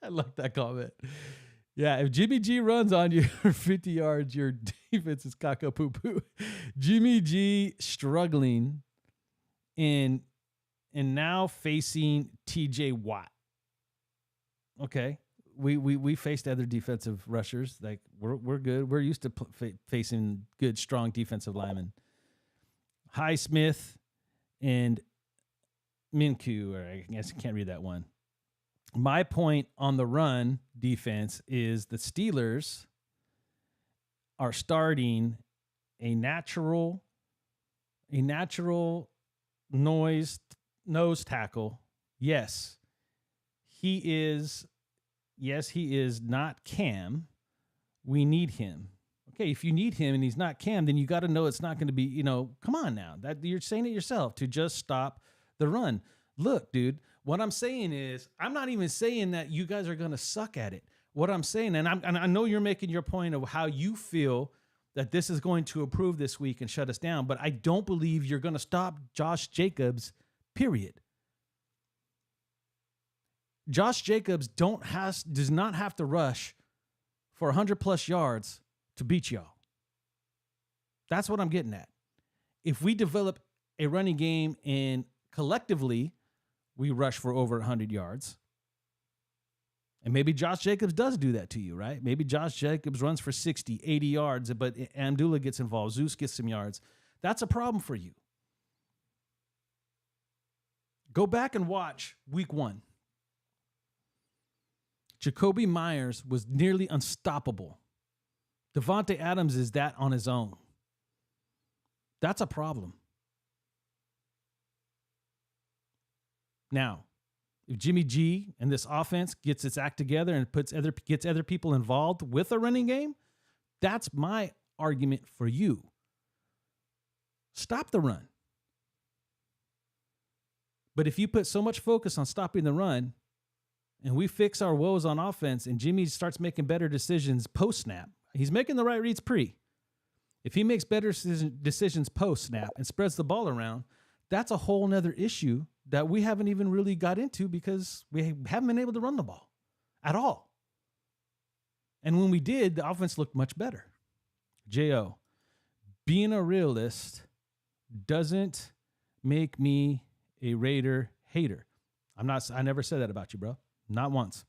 I like that comment. Yeah, if Jimmy G runs on you for 50 yards, your defense is caca poo poo. Jimmy G struggling and now facing TJ Watt. Okay. We faced other defensive rushers. Like we're good. We're used to facing good, strong defensive linemen. Highsmith and Minshew, or I guess I can't read that one. My point on the run defense is the Steelers are starting a natural nose tackle. Yes, he is not Cam. We need him. Okay, if you need him and he's not Cam, then you got to know it's not going to be, come on now. That you're saying it yourself to just stop the run. Look, dude, what I'm saying is I'm not even saying that you guys are going to suck at it. What I'm saying, and I know you're making your point of how you feel that this is going to improve this week and shut us down, but I don't believe you're going to stop Josh Jacobs, period. Josh Jacobs does not have to rush for 100 plus yards to beat y'all. That's what I'm getting at. If we develop a running game and collectively we rush for over 100 yards, and maybe Josh Jacobs does do that to you, right? Maybe Josh Jacobs runs for 60, 80 yards, but Amdullah gets involved. Zeus gets some yards. That's a problem for you. Go back and watch week 1. Jacoby Myers was nearly unstoppable. Devontae Adams is that on his own. That's a problem. Now, if Jimmy G and this offense gets its act together and gets other people involved with a running game, that's my argument for you. Stop the run. But if you put so much focus on stopping the run and we fix our woes on offense and Jimmy starts making better decisions post-snap, he's making the right reads pre. If he makes better decisions post-snap and spreads the ball around, that's a whole nother issue that we haven't even really got into because we haven't been able to run the ball at all. And when we did, the offense looked much better. J.O., being a realist doesn't make me a Raider hater. I never said that about you, bro. Not once.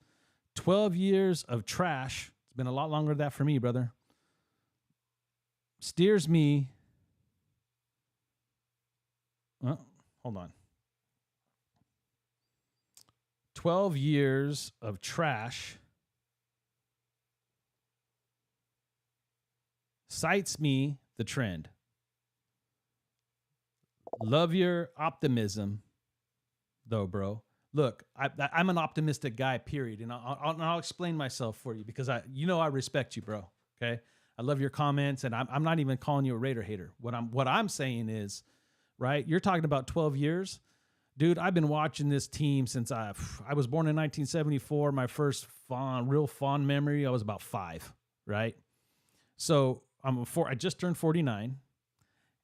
12 years of trash. It's been a lot longer than that for me, brother. Steers me. Hold on. 12 years of trash cites me the trend. Love your optimism, though, bro. Look, I'm an optimistic guy, period. And I'll explain myself for you because I respect you, bro. Okay. I love your comments, and I'm not even calling you a Raider hater. What I'm saying is, right, you're talking about 12 years. Dude, I've been watching this team since I was born in 1974. My first real fond memory, I was about 5, right? So I just turned 49,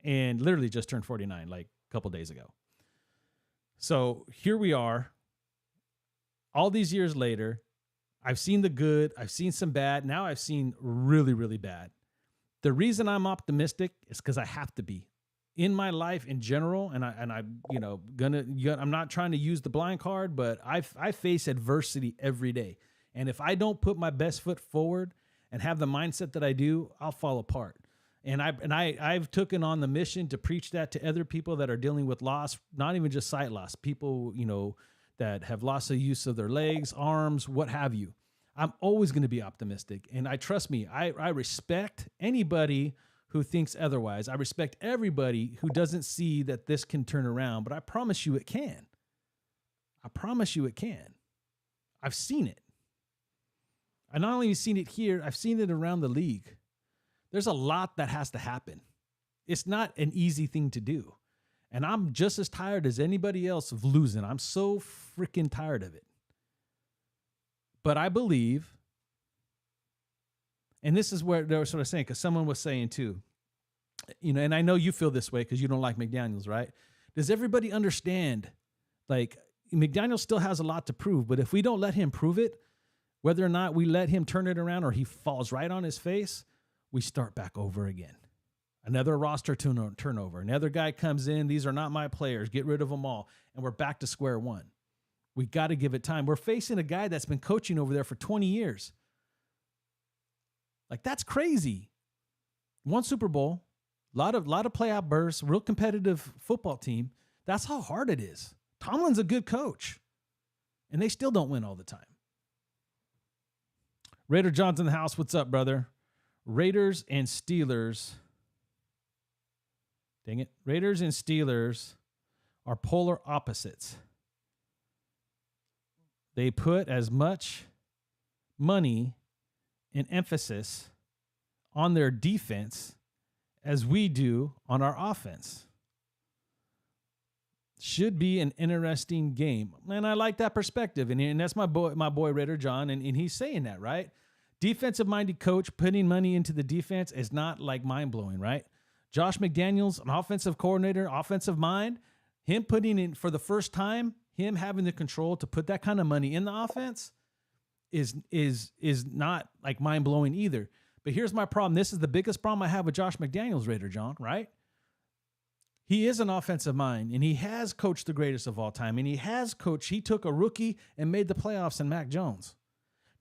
and literally just turned 49 like a couple days ago. So here we are. All these years later, I've seen the good, I've seen some bad. Now I've seen really, really bad. The reason I'm optimistic is because I have to be. In my life in general, I'm not trying to use the blind card, but I face adversity every day. And if I don't put my best foot forward and have the mindset that I do, I'll fall apart. And I've taken on the mission to preach that to other people that are dealing with loss, not even just sight loss, people, that have lost the use of their legs, arms, what have you. I'm always going to be optimistic. And trust me, I respect anybody who thinks otherwise. I respect everybody who doesn't see that this can turn around, but I promise you it can. I promise you it can. I've seen it. I not only seen it here, I've seen it around the league. There's a lot that has to happen. It's not an easy thing to do. And I'm just as tired as anybody else of losing. I'm so freaking tired of it. But I believe, and this is where they were sort of saying, because someone was saying too, and I know you feel this way because you don't like McDaniels, right? Does everybody understand, like, McDaniels still has a lot to prove, but if we don't let him prove it, whether or not we let him turn it around or he falls right on his face, we start back over again. Another roster turnover. Another guy comes in. These are not my players. Get rid of them all. And we're back to square one. We got to give it time. We're facing a guy that's been coaching over there for 20 years. Like, that's crazy. Won Super Bowl. Lot of playoff bursts. Real competitive football team. That's how hard it is. Tomlin's a good coach. And they still don't win all the time. Raider John's in the house. What's up, brother? Raiders and Steelers. Dang it. Raiders and Steelers are polar opposites. They put as much money and emphasis on their defense as we do on our offense. Should be an interesting game. And I like that perspective. And that's my boy Raider John. And he's saying that, right? Defensive-minded coach putting money into the defense is not like mind-blowing, right? Josh McDaniels, an offensive coordinator, offensive mind, him putting in for the first time, him having the control to put that kind of money in the offense is not like mind-blowing either. But here's my problem. This is the biggest problem I have with Josh McDaniels, Raider John, right? He is an offensive mind, and he has coached the greatest of all time, and he took a rookie and made the playoffs in Mac Jones.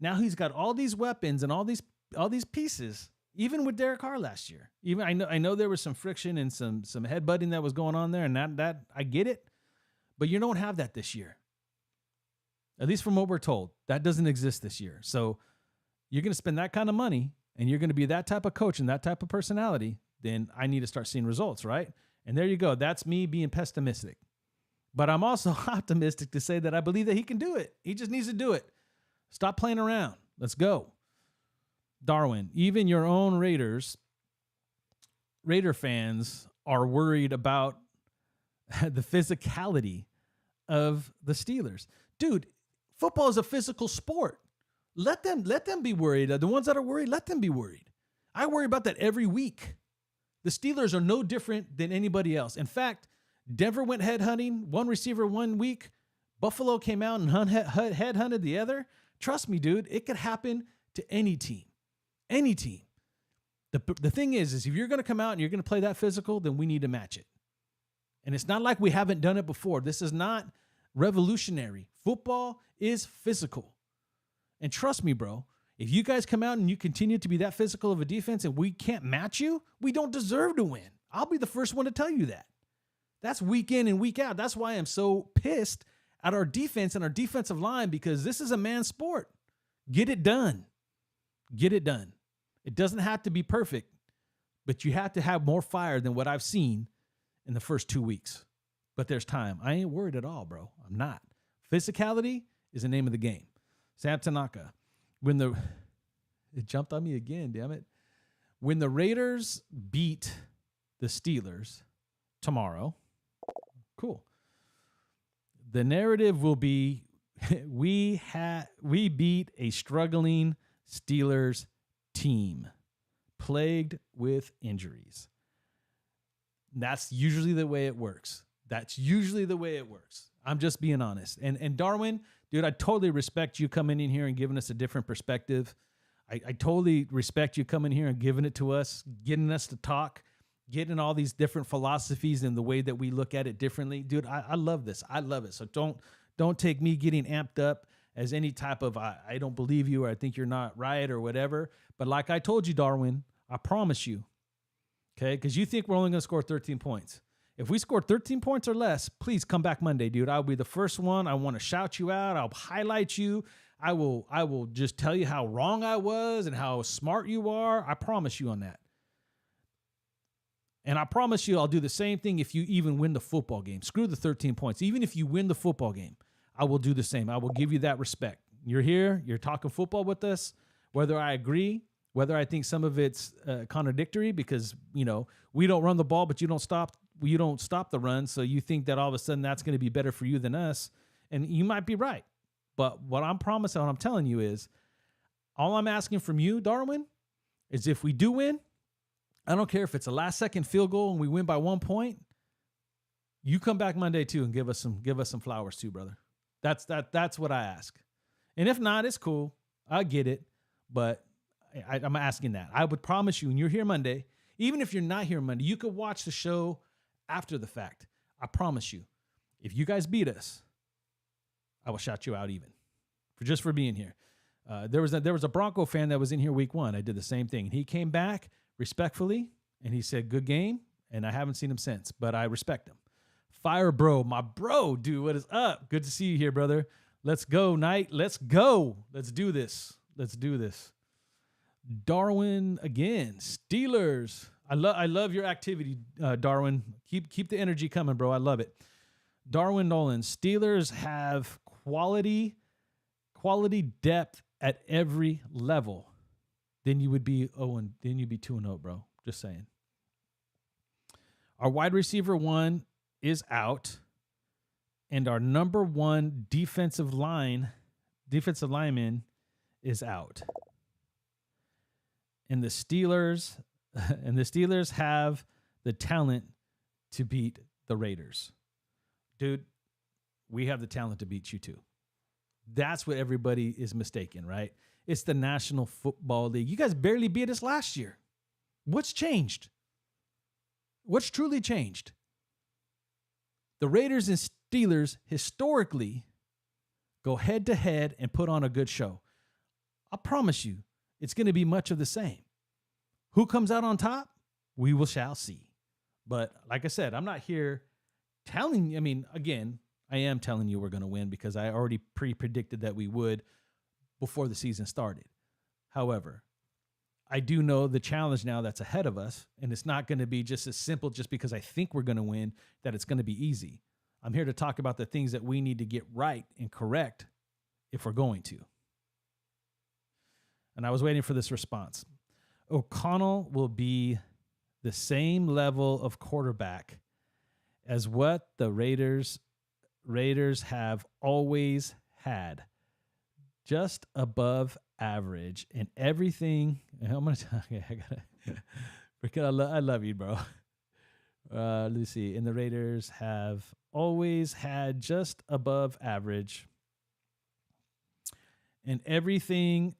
Now he's got all these weapons and all these pieces, even with Derek Carr last year. Even I know there was some friction and some headbutting that was going on there, and that I get it, but you don't have that this year. At least from what we're told, that doesn't exist this year. So you're going to spend that kind of money, and you're going to be that type of coach and that type of personality, then I need to start seeing results, right? And there you go. That's me being pessimistic. But I'm also optimistic to say that I believe that he can do it. He just needs to do it. Stop playing around. Let's go. Darwin, even your own Raider fans are worried about the physicality of the Steelers. Dude, football is a physical sport. Let them be worried. The ones that are worried, let them be worried. I worry about that every week. The Steelers are no different than anybody else. In fact, Denver went headhunting, one receiver 1 week. Buffalo came out and headhunted the other. Trust me, dude, it could happen to any team. Any team. The thing is if you're going to come out and you're going to play that physical, then we need to match it. And it's not like we haven't done it before. This is not revolutionary. Football is physical. And trust me, bro, if you guys come out and you continue to be that physical of a defense and we can't match you, we don't deserve to win. I'll be the first one to tell you that. That's week in and week out. That's why I'm so pissed at our defense and our defensive line, because this is a man's sport. Get it done. Get it done. It doesn't have to be perfect, but you have to have more fire than what I've seen in the first 2 weeks. But there's time. I ain't worried at all, bro. I'm not. Physicality is the name of the game. Sam Tanaka, it jumped on me again, damn it. When the Raiders beat the Steelers tomorrow, cool. The narrative will be we beat a struggling Steelers team plagued with injuries. That's usually the way it works. I'm just being honest. And Darwin, dude, I totally respect you coming in here and giving us a different perspective. I totally respect you coming here and giving it to us, getting us to talk, getting all these different philosophies and the way that we look at it differently. Dude, I love this. I love it. So don't take me getting amped up as any type of I don't believe you or I think you're not right or whatever. But like I told you, Darwin, I promise you, okay, because you think we're only going to score 13 points. If we score 13 points or less, please come back Monday, dude. I'll be the first one. I want to shout you out. I'll highlight you. I will just tell you how wrong I was and how smart you are. I promise you on that. And I promise you I'll do the same thing if you even win the football game. Screw the 13 points. Even if you win the football game, I will do the same. I will give you that respect. You're here. You're talking football with us. Whether I agree, whether I think some of it's contradictory because, we don't run the ball, but you don't stop stop the run. So you think that all of a sudden that's going to be better for you than us. And you might be right. But what I'm promising, what I'm telling you is, all I'm asking from you, Darwin, is if we do win, I don't care if it's a last second field goal and we win by 1 point, you come back Monday too and give us some flowers too, brother. That's what I ask. And if not, it's cool. I get it. But I'm asking that. I would promise you, when you're here Monday, even if you're not here Monday, you could watch the show after the fact. I promise you, if you guys beat us, I will shout you out even for being here. There was a Bronco fan that was in here week 1. I did the same thing. He came back respectfully and he said, good game. And I haven't seen him since, but I respect him. Fire bro, my bro, dude, what is up? Good to see you here, brother. Let's go, Knight. Let's go. Let's do this. Darwin again. Steelers. I love your activity, Darwin. Keep the energy coming, bro. I love it. Darwin Nolan. Steelers have quality depth at every level. Then you would be 2-0, bro. Just saying. Our wide receiver 1 is out, and our number 1 defensive lineman is out. And the Steelers have the talent to beat the Raiders. Dude, we have the talent to beat you too. That's what everybody is mistaken, right? It's the National Football League. You guys barely beat us last year. What's changed? What's truly changed? The Raiders and Steelers historically go head to head and put on a good show. I promise you, it's going to be much of the same. Who comes out on top? We shall see. But like I said, I'm not here telling you. I mean, again, I am telling you we're going to win because I already pre-predicted that we would before the season started. However, I do know the challenge now that's ahead of us, and it's not going to be just as simple just because I think we're going to win that it's going to be easy. I'm here to talk about the things that we need to get right and correct if we're going to. And I was waiting for this response. O'Connell will be the same level of quarterback as what the Raiders have always had, just above average and everything. I'm gonna. Okay, I love you, bro. Let's see. And the Raiders have always had just above average, and everything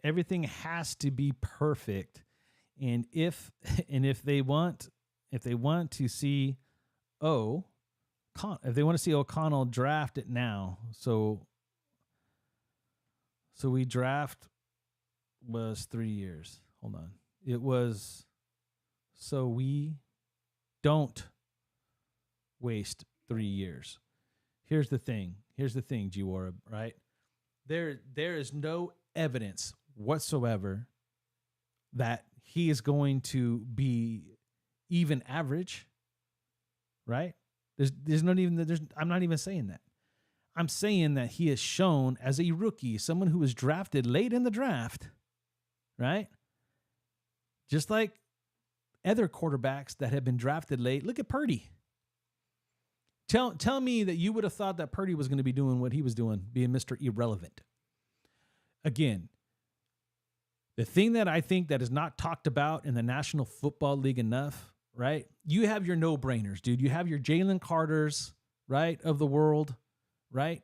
has to be perfect. And if they want to see if they want to see O'Connell draft it now, so we draft was 3 years. Hold on. It was so we don't waste 3 years. Here's the thing, Giora, right? There is no evidence whatsoever that he is going to be even average, right? I'm not even saying that. I'm saying that he is shown as a rookie, someone who was drafted late in the draft, right? Just like other quarterbacks that have been drafted late. Look at Purdy. Tell me that you would have thought that Purdy was going to be doing what he was doing, being Mr. Irrelevant. Again, the thing that I think that is not talked about in the National Football League enough, right? You have your no-brainers, dude. You have your Jalen Carters, right, of the world, right?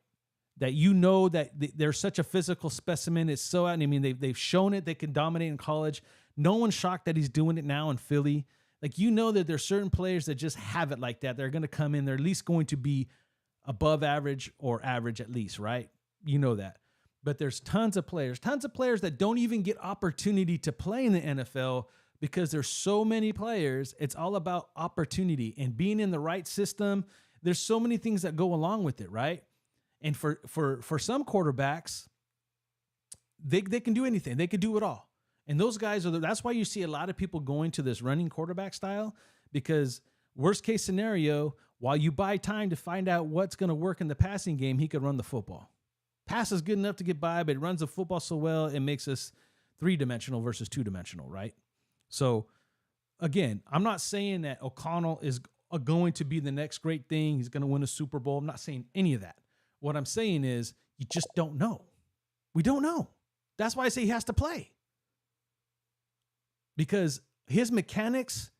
That you know that they're such a physical specimen. It's so out. I mean, they've shown it. They can dominate in college. No one's shocked that he's doing it now in Philly. Like, you know that there's certain players that just have it like that. They're going to come in. They're at least going to be above average or average at least, right? You know that. But there's tons of players that don't even get opportunity to play in the NFL because there's so many players. It's all about opportunity and being in the right system. There's so many things that go along with it, right? And for some quarterbacks, they can do anything. They can do it all. And those guys that's why you see a lot of people going to this running quarterback style, because worst case scenario, while you buy time to find out what's going to work in the passing game, he could run the football. Pass is good enough to get by, but it runs the football so well, it makes us 3-dimensional versus 2-dimensional, right? So, again, I'm not saying that O'Connell is going to be the next great thing. He's going to win a Super Bowl. I'm not saying any of that. What I'm saying is you just don't know. We don't know. That's why I say he has to play. Because his mechanics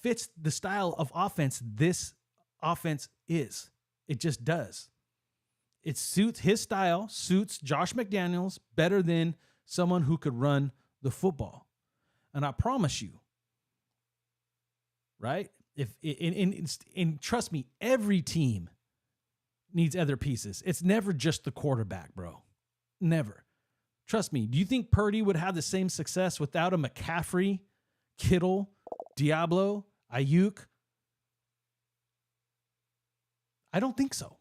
fits the style of offense this offense is. It just does. It suits his style, suits Josh McDaniels better than someone who could run the football. And I promise you, right? And trust me, every team needs other pieces. It's never just the quarterback, bro. Never. Trust me. Do you think Purdy would have the same success without a McCaffrey, Kittle, Diablo, Ayuk? I don't think so.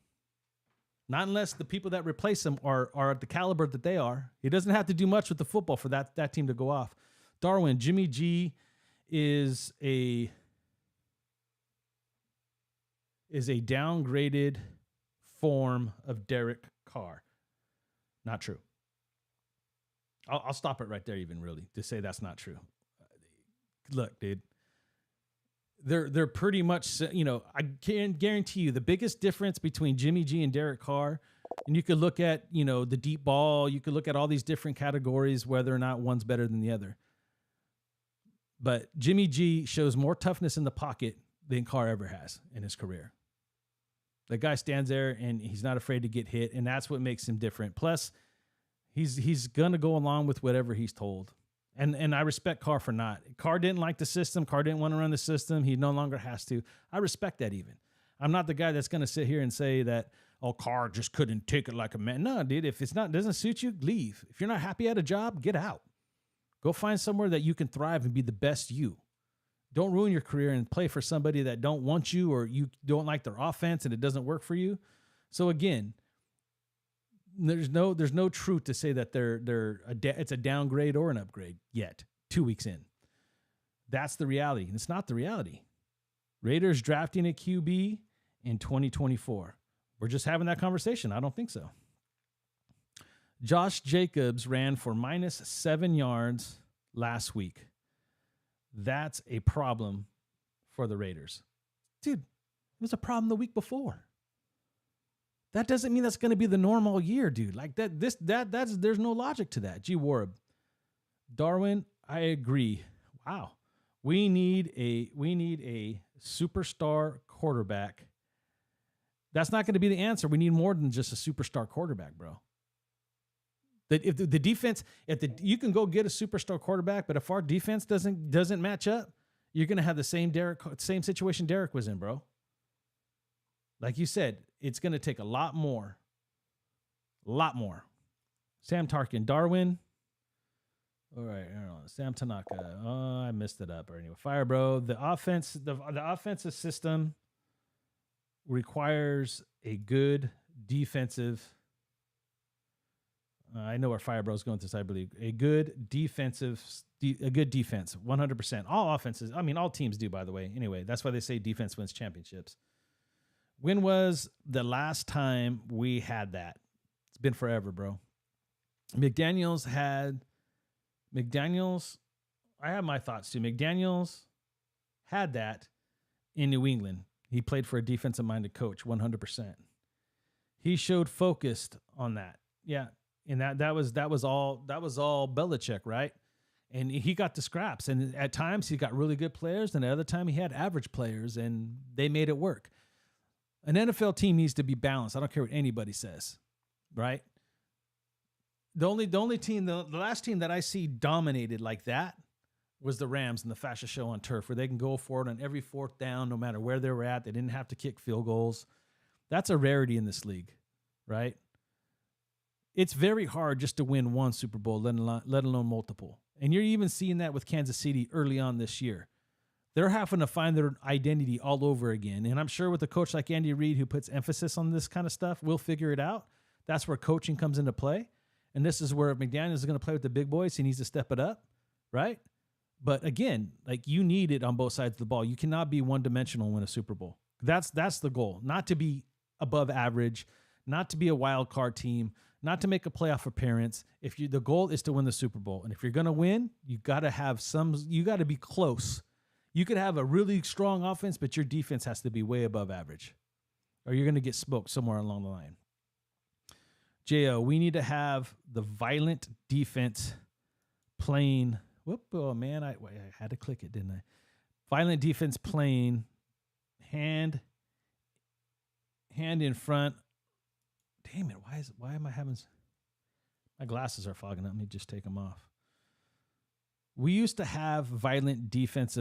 Not unless the people that replace him are at the caliber that they are. He doesn't have to do much with the football for that team to go off. Darwin, Jimmy G is a downgraded form of Derek Carr. Not true. I'll stop it right there even, really, to say that's not true. Look, dude. They're pretty much, I can guarantee you the biggest difference between Jimmy G and Derek Carr, and you could look at, the deep ball, you could look at all these different categories, whether or not one's better than the other. But Jimmy G shows more toughness in the pocket than Carr ever has in his career. The guy stands there and he's not afraid to get hit, and that's what makes him different. Plus, he's going to go along with whatever he's told. And I respect Carr for not. Carr didn't like the system. Carr didn't want to run the system. He no longer has to. I respect that even. I'm not the guy that's going to sit here and say that, Carr just couldn't take it like a man. No, dude, if doesn't suit you, leave. If you're not happy at a job, get out. Go find somewhere that you can thrive and be the best you. Don't ruin your career and play for somebody that don't want you or you don't like their offense and it doesn't work for you. So again, there's no truth to say that it's a downgrade or an upgrade yet, 2 weeks in. That's the reality. And it's not the reality. Raiders drafting a QB in 2024. We're just having that conversation. I don't think so. Josh Jacobs ran for -7 yards last week. That's a problem for the Raiders. Dude, it was a problem the week before. That doesn't mean that's going to be the normal year, dude. Like there's no logic to that. G. Warb. Darwin, I agree. Wow. We need a superstar quarterback. That's not going to be the answer. We need more than just a superstar quarterback, bro. If the defense, you can go get a superstar quarterback, but if our defense doesn't match up, you're going to have the same situation Derek was in, bro. Like you said, it's going to take a lot more. Sam Tarkin, Darwin. All right, I don't know. Sam Tanaka. Oh, I messed it up. Or anyway, fire, bro. The offensive system requires a good defensive. I know where Fire Bro's going to. I believe a good defense, 100%. All offenses. I mean, all teams do, by the way. Anyway, that's why they say defense wins championships. When was the last time we had that? It's been forever, bro. McDaniels, I have my thoughts too. McDaniels had that in New England. He played for a defensive-minded coach, 100%. He showed focused on that. Yeah, and that was all Belichick, right? And he got the scraps. And at times he got really good players, and at other time he had average players, and they made it work. An NFL team needs to be balanced. I don't care what anybody says, right? The last team that I see dominated like that was the Rams in the Fascia Show on Turf, where they can go forward on every fourth down, no matter where they were at. They didn't have to kick field goals. That's a rarity in this league, right? It's very hard just to win one Super Bowl, let alone multiple. And you're even seeing that with Kansas City early on this year. They're having to find their identity all over again. And I'm sure with a coach like Andy Reid, who puts emphasis on this kind of stuff, we'll figure it out. That's where coaching comes into play. And this is where if McDaniels is going to play with the big boys, he needs to step it up, right? But again, like you need it on both sides of the ball. You cannot be one-dimensional and win a Super Bowl. That's the goal. Not to be above average, not to be a wild card team, not to make a playoff appearance. The goal is to win the Super Bowl. And if you're going to win, you got to be close. You could have a really strong offense, but your defense has to be way above average, or you're going to get smoked somewhere along the line. J.O., we need to have the violent defense playing. Whoop, oh, man, I had to click it, didn't I? Violent defense playing hand in front. Damn it, why am I having... My glasses are fogging up. Let me just take them off. We used to have a violent defense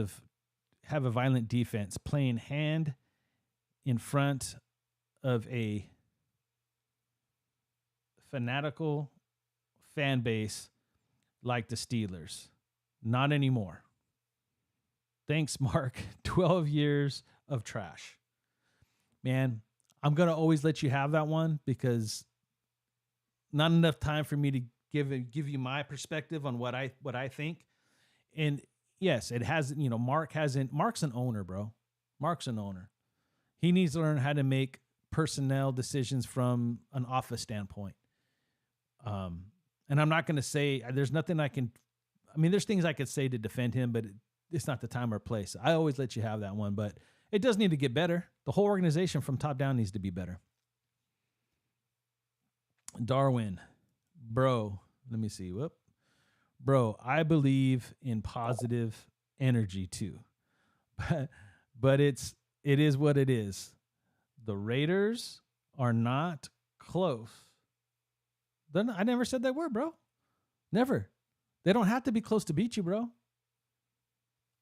playing hand in front of a fanatical fan base like the Steelers. Not anymore. Thanks, Mark. 12 years of trash. Man, I'm going to always let you have that one because not enough time for me to give you my perspective on what I think. And yes, it has, Mark's an owner, bro. Mark's an owner. He needs to learn how to make personnel decisions from an office standpoint. And I'm not going to say there's nothing there's things I could say to defend him, but it's not the time or place. I always let you have that one, but it does need to get better. The whole organization from top down needs to be better. Darwin, bro, let me see. Whoop. Bro, I believe in positive energy too. But it is what it is. The Raiders are not close. I never said that word, bro. Never. They don't have to be close to beat you, bro.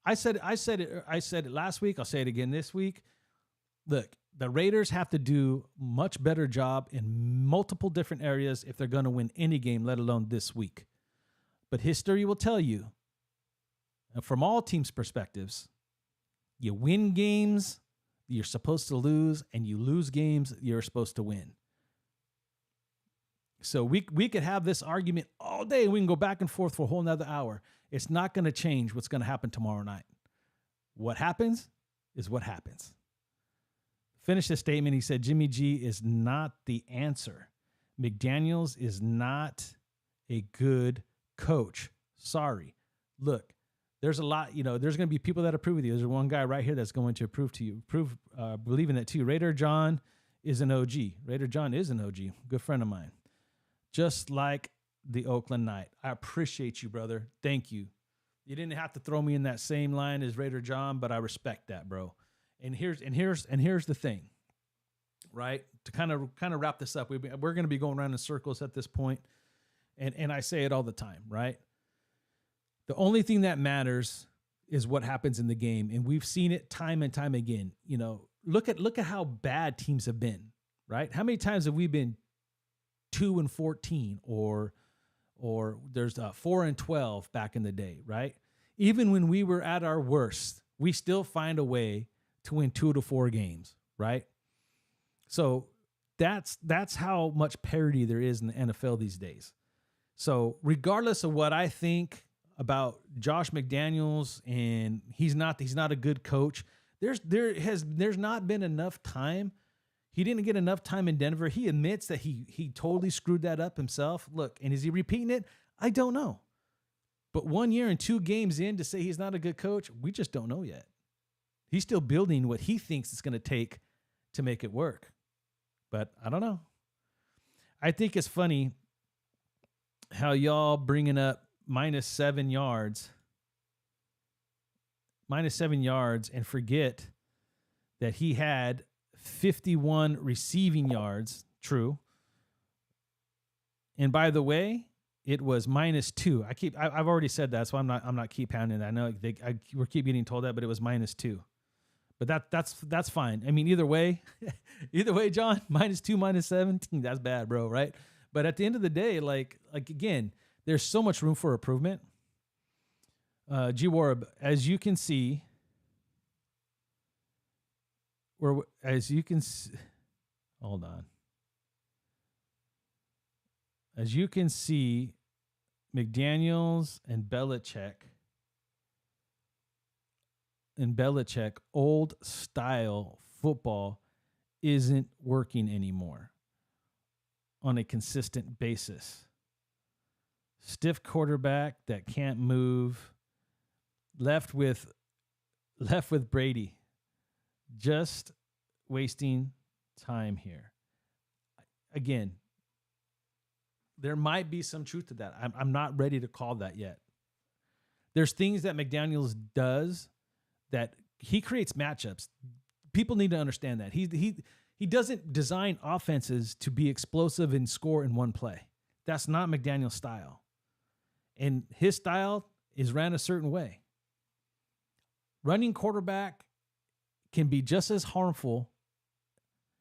I said it last week. I'll say it again this week. Look, the Raiders have to do much better job in multiple different areas if they're going to win any game, let alone this week. But history will tell you, and from all teams' perspectives, you win games you're supposed to lose, and you lose games you're supposed to win. So we could have this argument all day, and we can go back and forth for a whole nother hour. It's not going to change what's going to happen tomorrow night. What happens is what happens. Finish the statement. He said, Jimmy G is not the answer. McDaniels is not a good coach. Sorry. Look, there's a lot, there's going to be people that approve with you. There's one guy right here that's going to believe in that too. Raider John is an OG. Raider John is an OG. Good friend of mine. Just like the Oakland Knight. I appreciate you, brother. Thank you. You didn't have to throw me in that same line as Raider John, but I respect that, bro. And here's the thing, right? To kind of wrap this up, we're going to be going around in circles at this point, and I say it all the time, right? The only thing that matters is what happens in the game, and we've seen it time and time again. Look at how bad teams have been, right? How many times have we been 2-14 or there's 4-12 back in the day, right? Even when we were at our worst, we still find a way to win 2 to 4 games, right? So that's how much parity there is in the NFL these days. So regardless of what I think about Josh McDaniels, and he's not a good coach, there's not been enough time. He didn't get enough time in Denver. He admits that he totally screwed that up himself. Look, and is he repeating it? I don't know. But 1 year and 2 games in to say he's not a good coach, we just don't know yet. He's still building what he thinks it's going to take to make it work. But I don't know. I think it's funny how y'all bringing up -7 yards and forget that he had 51 receiving yards. True. And by the way, it was -2. I've already said that, so I'm not keep pounding that. I know we're keep getting told that, but it was -2. But that's fine. I mean, either way, John, -2, -7, that's bad, bro, right? But at the end of the day, like again, there's so much room for improvement. G Warb, as you can see, hold on. As you can see, McDaniels and Belichick, old style football isn't working anymore on a consistent basis. Stiff quarterback that can't move, left with left with Brady. Just wasting time here. Again, there might be some truth to that. I'm not ready to call that yet. There's things that McDaniels does that he creates matchups. People need to understand that. He doesn't design offenses to be explosive and score in one play. That's not McDaniel's style. And his style is ran a certain way. Running quarterback can be just as harmful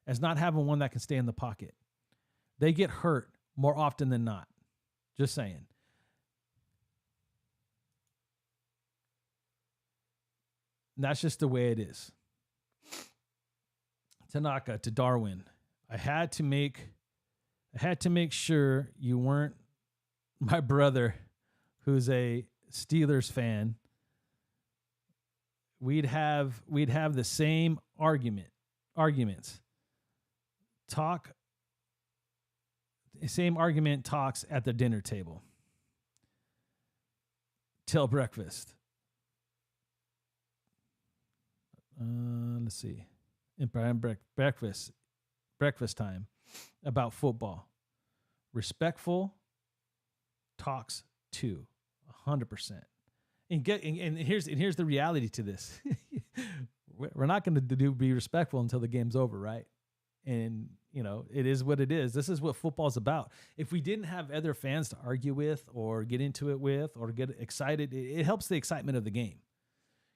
as not having one that can stay in the pocket. They get hurt more often than not. Just saying. That's just the way it is. Tanaka to Darwin. I had to make sure you weren't my brother who's a Steelers fan. We'd have the same arguments. Same argument talks at the dinner table. Till breakfast. Let's see. Breakfast time about football. Respectful talks too, 100%. And here's the reality to this. We're not going to be respectful until the game's over, right? And it is what it is. This is what football's about. If we didn't have other fans to argue with or get into it with or get excited, it helps the excitement of the game.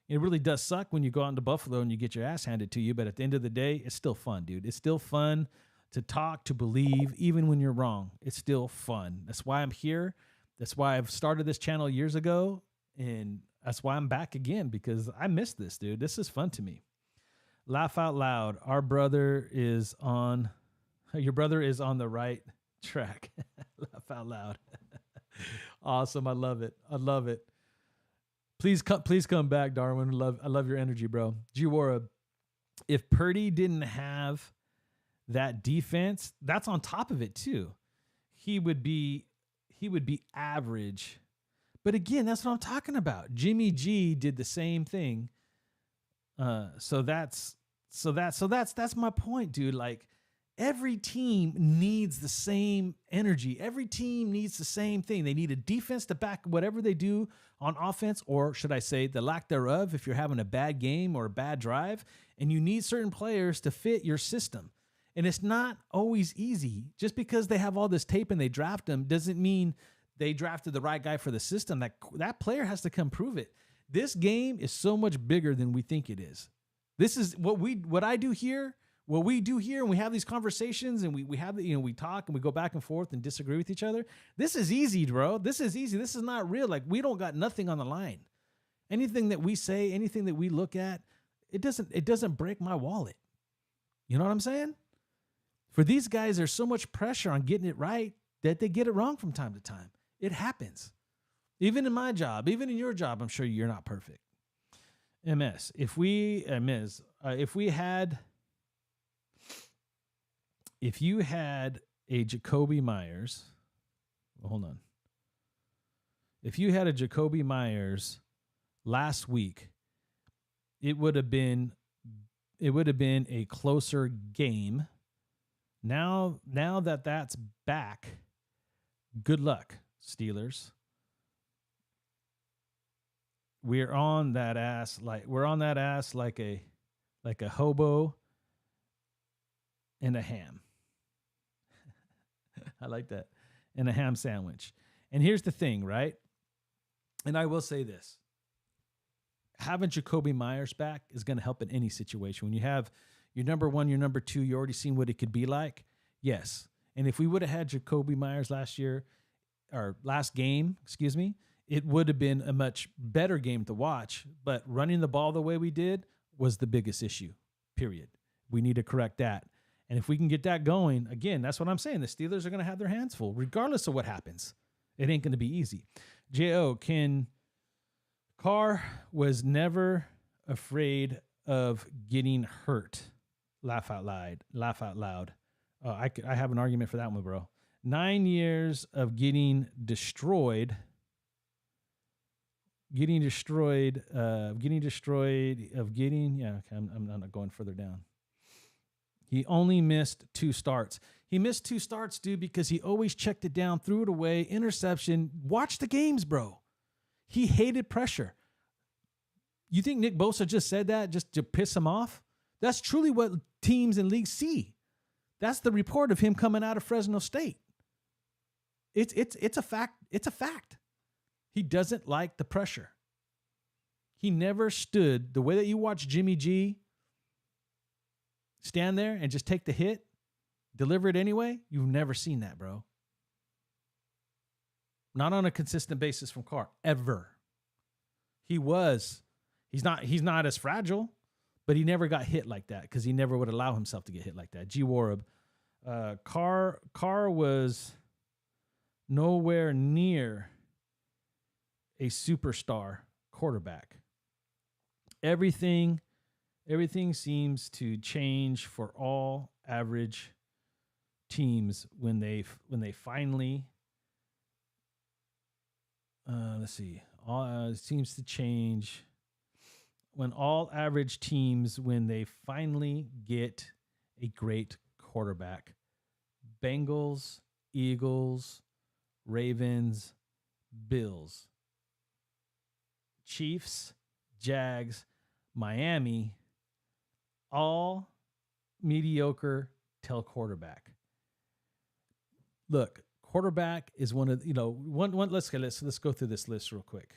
It really does suck when you go out into Buffalo and you get your ass handed to you, but at the end of the day, it's still fun, dude. It's still fun to talk, to believe, even when you're wrong. It's still fun. That's why I'm here. That's why I've started this channel years ago, and that's why I'm back again, because I miss this, dude. This is fun to me. Laugh out loud. Your brother is on the right track. Laugh out loud. Awesome. I love it. Please come back, Darwin. I love your energy, bro. Giwara, if Purdy didn't have that defense, that's on top of it too. He would be average. But again, that's what I'm talking about. Jimmy G did the same thing. So that's my point, dude. Like, every team needs the same energy. Every team needs the same thing. They need a defense to back whatever they do on offense, or should I say the lack thereof if you're having a bad game or a bad drive, and you need certain players to fit your system. And it's not always easy. Just because they have all this tape and they draft them doesn't mean they drafted the right guy for the system. That player has to come prove it. This game is so much bigger than we think it is. This is what I do here. What we do here, and we have these conversations, and we have we talk and we go back and forth and disagree with each other. This is easy, bro. This is easy. This is not real. Like, we don't got nothing on the line. Anything that we say, anything that we look at, it doesn't break my wallet. You know what I'm saying? For these guys, there's so much pressure on getting it right that they get it wrong from time to time. It happens. Even in my job, even in your job, I'm sure you're not perfect. If you had a Jacoby Myers, hold on. If you had a Jacoby Myers last week, it would have been a closer game. Now that that's back, good luck, Steelers. We're on that ass like a hobo and a ham. I like that. And a ham sandwich. And here's the thing, right? And I will say this. Having Jacoby Myers back is going to help in any situation. When you have your number one, your number two, you already seen what it could be like. Yes. And if we would have had Jacoby Myers last game, it would have been a much better game to watch. But running the ball the way we did was the biggest issue, period. We need to correct that. And if we can get that going, again, that's what I'm saying. The Steelers are going to have their hands full, regardless of what happens. It ain't going to be easy. J.O., Carr was never afraid of getting hurt. Laugh out loud. I have an argument for that one, bro. 9 years of getting destroyed. getting destroyed. Getting destroyed. Of getting. Yeah. Okay, I'm not going further down. He only missed 2 starts. He missed 2 starts, dude, because he always checked it down, threw it away, interception. Watch the games, bro. He hated pressure. You think Nick Bosa just said that just to piss him off? That's truly what teams and leagues see. That's the report of him coming out of Fresno State. It's a fact. It's a fact. He doesn't like the pressure. He never stood the way that you watch Jimmy G stand there and just take the hit, deliver it anyway. You've never seen that, bro. Not on a consistent basis from Carr, ever. He's not as fragile, but he never got hit like that because he never would allow himself to get hit like that. G. Warab. Carr was nowhere near a superstar quarterback. Everything seems to change for all average teams when they finally let's see. It seems to change when all average teams when they finally get a great quarterback. Bengals, Eagles, Ravens, Bills, Chiefs, Jags, Miami, all mediocre till quarterback. Look, quarterback is one of, let's go through this list real quick.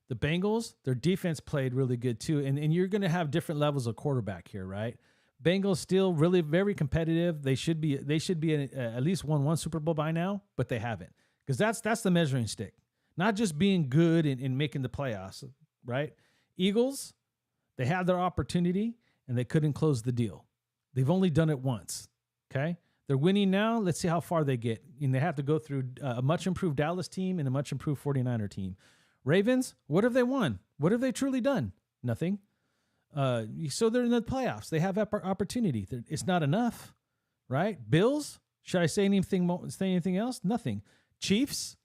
The Bengals, their defense played really good too. And you're going to have different levels of quarterback here, right? Bengals still really very competitive. They should be at least won 1 Super Bowl by now, but they haven't. Because that's the measuring stick. Not just being good and making the playoffs, right? Eagles, they had their opportunity and they couldn't close the deal. They've only done it once, okay? They're winning now. Let's see how far they get. And they have to go through a much improved Dallas team and a much improved 49er team. Ravens, what have they won? What have they truly done? Nothing. So they're in the playoffs. They have opportunity. It's not enough, right? Bills, should I say anything else? Nothing. Chiefs,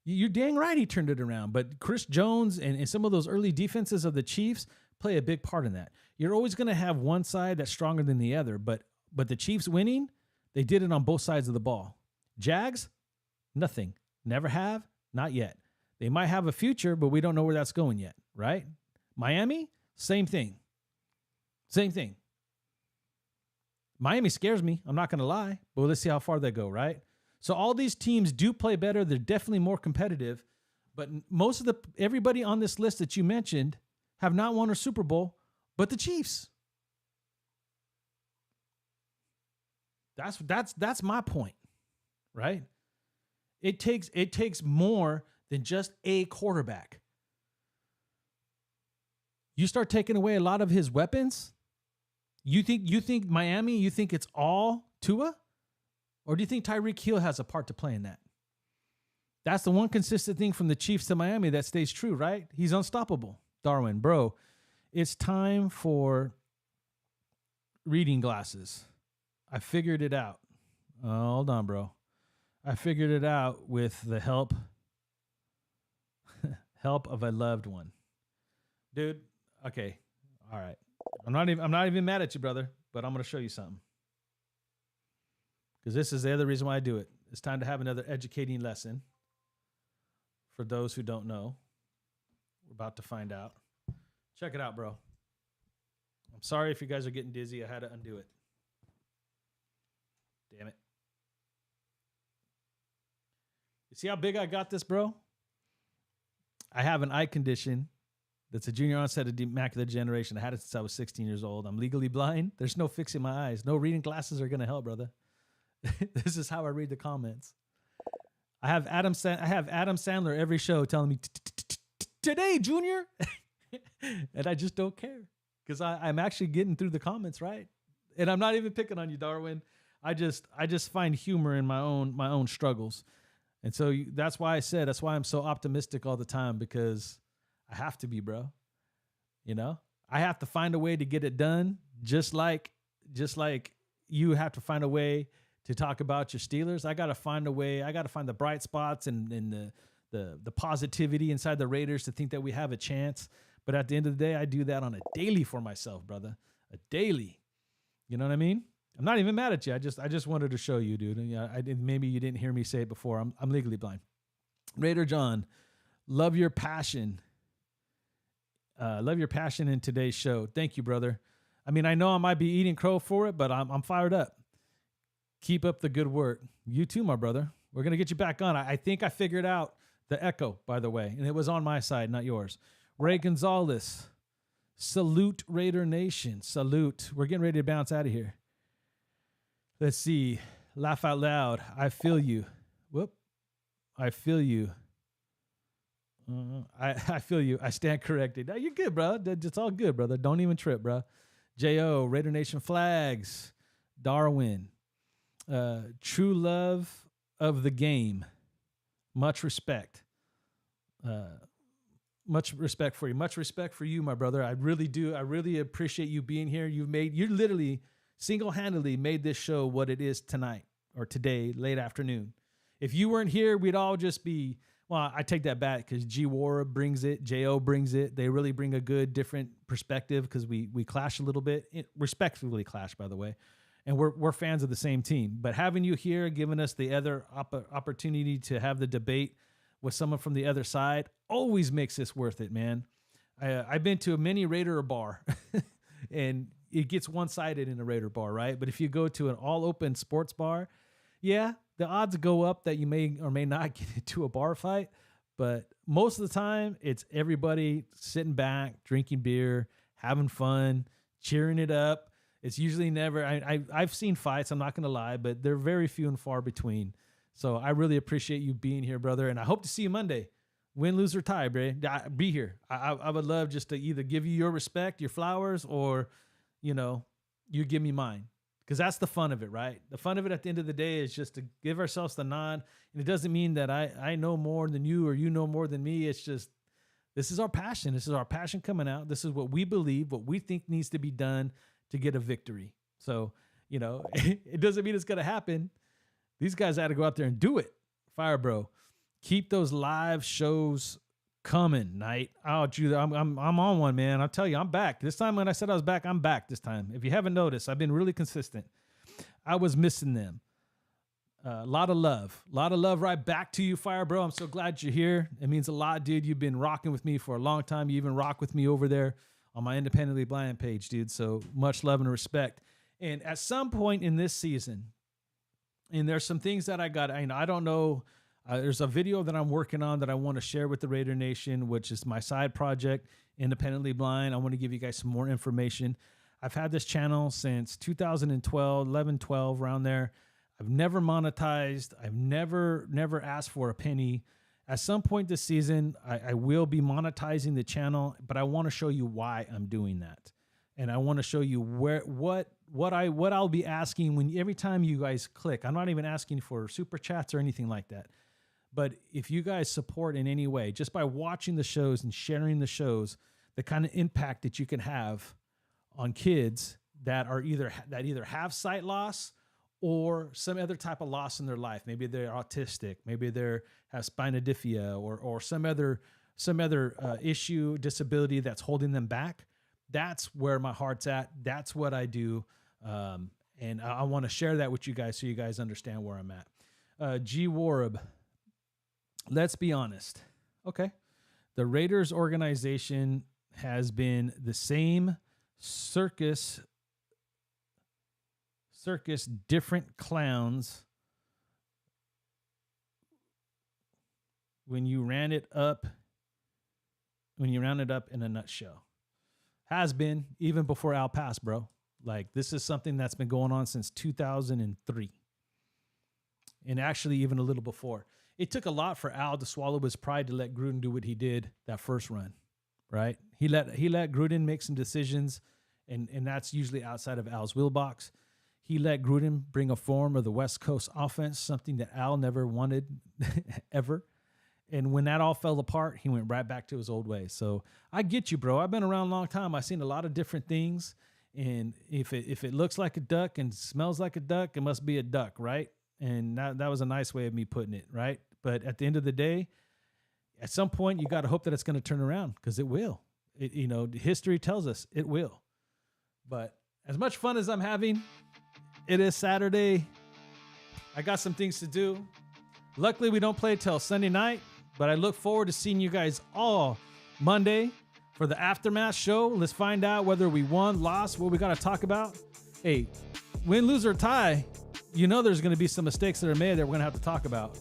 you're dang right he turned it around. But Chris Jones and some of those early defenses of the Chiefs play a big part in that. You're always going to have one side that's stronger than the other. But the Chiefs winning, they did it on both sides of the ball. Jags, nothing. Never have, not yet. They might have a future, but we don't know where that's going yet, right? Miami, same thing. Same thing. Miami scares me. I'm not going to lie. But let's see how far they go, right? So all these teams do play better. They're definitely more competitive. But everybody on this list that you mentioned have not won a Super Bowl, but the Chiefs. That's my point, right? It takes more than just a quarterback. You start taking away a lot of his weapons. You think Miami, you think it's all Tua? Or do you think Tyreek Hill has a part to play in that? That's the one consistent thing from the Chiefs to Miami that stays true, right? He's unstoppable. Darwin, bro, it's time for reading glasses. I figured it out. Hold on, bro. I figured it out with the help of a loved one. Dude, okay. All right. I'm not even mad at you, brother, but I'm going to show you something. Because this is the other reason why I do it. It's time to have another educating lesson for those who don't know. We're about to find out. Check it out, bro. I'm sorry if you guys are getting dizzy. I had to undo it. Damn it. You see how big I got this, bro? I have an eye condition that's a junior onset of macular degeneration. I had it since I was 16 years old. I'm legally blind. There's no fixing my eyes. No reading glasses are going to help, brother. This is how I read the comments. I have Adam Sandler every show telling me, today, Junior. And I just don't care because I'm actually getting through the comments, right? And I'm not even picking on you, Darwin. I just find humor in my own struggles. And so that's why I'm so optimistic all the time, because I have to be, bro. You know, I have to find a way to get it done. Just like you have to find a way to talk about your Steelers. I got to find a way. I got to find the bright spots and the positivity inside the Raiders to think that we have a chance. But at the end of the day, I do that on a daily for myself, brother. A daily. You know what I mean? I'm not even mad at you. I just wanted to show you, dude. And yeah, maybe you didn't hear me say it before. I'm legally blind. Raider John, love your passion. Love your passion in today's show. Thank you, brother. I mean, I know I might be eating crow for it, but I'm fired up. Keep up the good work. You too, my brother. We're going to get you back on. I think I figured out the echo, by the way, and it was on my side, not yours. Ray Gonzalez, salute Raider Nation. Salute. We're getting ready to bounce out of here. Let's see. Laugh out loud. I feel you. Whoop. I feel you. I feel you. I stand corrected. No, you're good, bro. It's all good, brother. Don't even trip, bro. J.O., Raider Nation flags. Darwin. True love of the game. Much respect. Much respect for you. Much respect for you, my brother. I really do. I really appreciate you being here. You literally single-handedly made this show what it is tonight or today, late afternoon. If you weren't here, we'd all just be, well, I take that back because G Wara brings it, J.O. brings it. They really bring a good, different perspective because we clash a little bit. Respectfully clash, by the way. And we're fans of the same team. But having you here, giving us the other opportunity to have the debate with someone from the other side always makes this worth it, man. I've been to a mini Raider bar, and it gets one-sided in a Raider bar, right? But if you go to an all-open sports bar, yeah, the odds go up that you may or may not get into a bar fight. But most of the time, it's everybody sitting back, drinking beer, having fun, cheering it up. It's usually never, I've seen fights, I'm not going to lie, but they're very few and far between. So I really appreciate you being here, brother. And I hope to see you Monday. Win, lose, or tie, bro. Be here. I would love just to either give you your respect, your flowers, or, you give me mine. Because that's the fun of it, right? The fun of it at the end of the day is just to give ourselves the nod. And it doesn't mean that I know more than you or you know more than me. It's just, this is our passion. This is our passion coming out. This is what we believe, what we think needs to be done to get a victory. So, it doesn't mean it's going to happen. These guys had to go out there and do it. Fire, bro. Keep those live shows coming, Knight. Oh, Judah, I'm on one, man. I'll tell you, I'm back. This time when I said I was back, I'm back this time. If you haven't noticed, I've been really consistent. I was missing them. A lot of love. A lot of love right back to you, Fire, bro. I'm so glad you're here. It means a lot, dude. You've been rocking with me for a long time. You even rock with me over there on my Independently Blind page, dude. So much love and respect. And at some point in this season, and there's some things that I got, I don't know. There's a video that I'm working on that I want to share with the Raider Nation, which is my side project, Independently Blind. I want to give you guys some more information. I've had this channel since 2012, 11, 12, around there. I've never monetized. I've never asked for a penny. At some point this season, I will be monetizing the channel, but I want to show you why I'm doing that. And I want to show you what I'll be asking every time you guys click. I'm not even asking for super chats or anything like that. But if you guys support in any way, just by watching the shows and sharing the shows, the kind of impact that you can have on kids that either have sight loss or some other type of loss in their life. Maybe they're autistic, maybe they have spina bifida or some other issue, disability that's holding them back. That's where my heart's at. That's what I do. And I want to share that with you guys so you guys understand where I'm at. G. Warab, let's be honest. Okay. The Raiders organization has been the same circus, different clowns when you ran it up in a nutshell. Has been even before Al passed, bro. Like, this is something that's been going on since 2003. And actually even a little before. It took a lot for Al to swallow his pride to let Gruden do what he did that first run, right? He let Gruden make some decisions, and that's usually outside of Al's wheelbox. He let Gruden bring a form of the West Coast offense, something that Al never wanted ever. And when that all fell apart, he went right back to his old ways. So I get you, bro. I've been around a long time. I've seen a lot of different things. And if it looks like a duck and smells like a duck, it must be a duck, right? And that was a nice way of me putting it, right? But at the end of the day, at some point you got to hope that it's going to turn around, because it will. History tells us it will. But as much fun as I'm having, it is Saturday. I got some things to do. Luckily, we don't play till Sunday night, but I look forward to seeing you guys all Monday for the Aftermath show. Let's find out whether we won, lost, what we got to talk about. Hey, win, lose, or tie, there's going to be some mistakes that are made that we're going to have to talk about.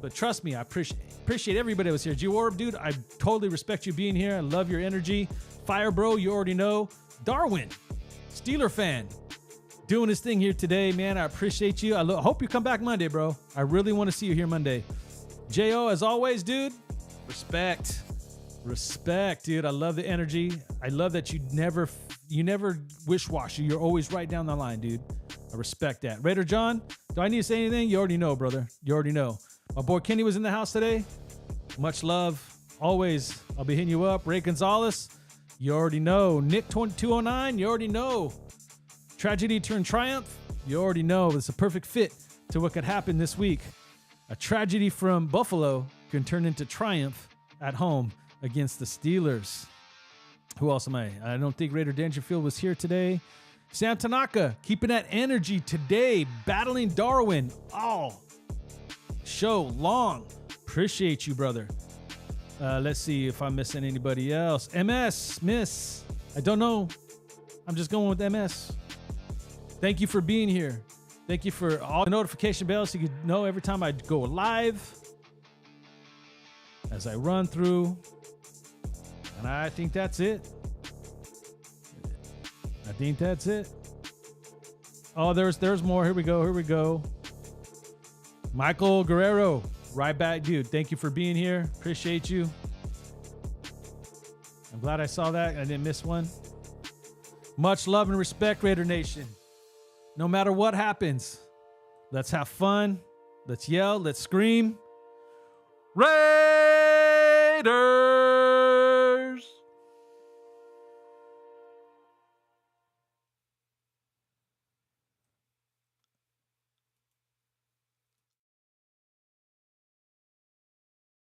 But trust me, I appreciate everybody that was here. G-Orb, dude, I totally respect you being here. I love your energy. Fire Bro, you already know. Darwin, Steeler fan, doing his thing here today, man. I appreciate you. I hope you come back Monday, bro. I really want to see you here Monday. J.O., as always, dude, respect, dude. I love the energy. I love that you never wish-washy. You're always right down the line, dude. I respect that. Raider John, do I need to say anything? You already know, brother. You already know. My boy Kenny was in the house today. Much love. Always, I'll be hitting you up. Ray Gonzalez, you already know. Nick 2209, you already know. Tragedy turned triumph, you already know. It's a perfect fit to what could happen this week. A tragedy from Buffalo can turn into triumph at home against the Steelers. Who else am I? I don't think Raider Dangerfield was here today. Sam Tanaka, keeping that energy today, battling Darwin all show long. Appreciate you, brother. Let's see if I'm missing anybody else. Miss. I don't know. I'm just going with MS. Thank you for being here. Thank you for all the notification bells so you can know every time I go live, as I run through. And I think that's it. Oh, there's more. Here we go. Michael Guerrero, right back, dude. Thank you for being here. Appreciate you. I'm glad I saw that and I didn't miss one. Much love and respect, Raider Nation. No matter what happens, let's have fun. Let's yell. Let's scream. Raiders!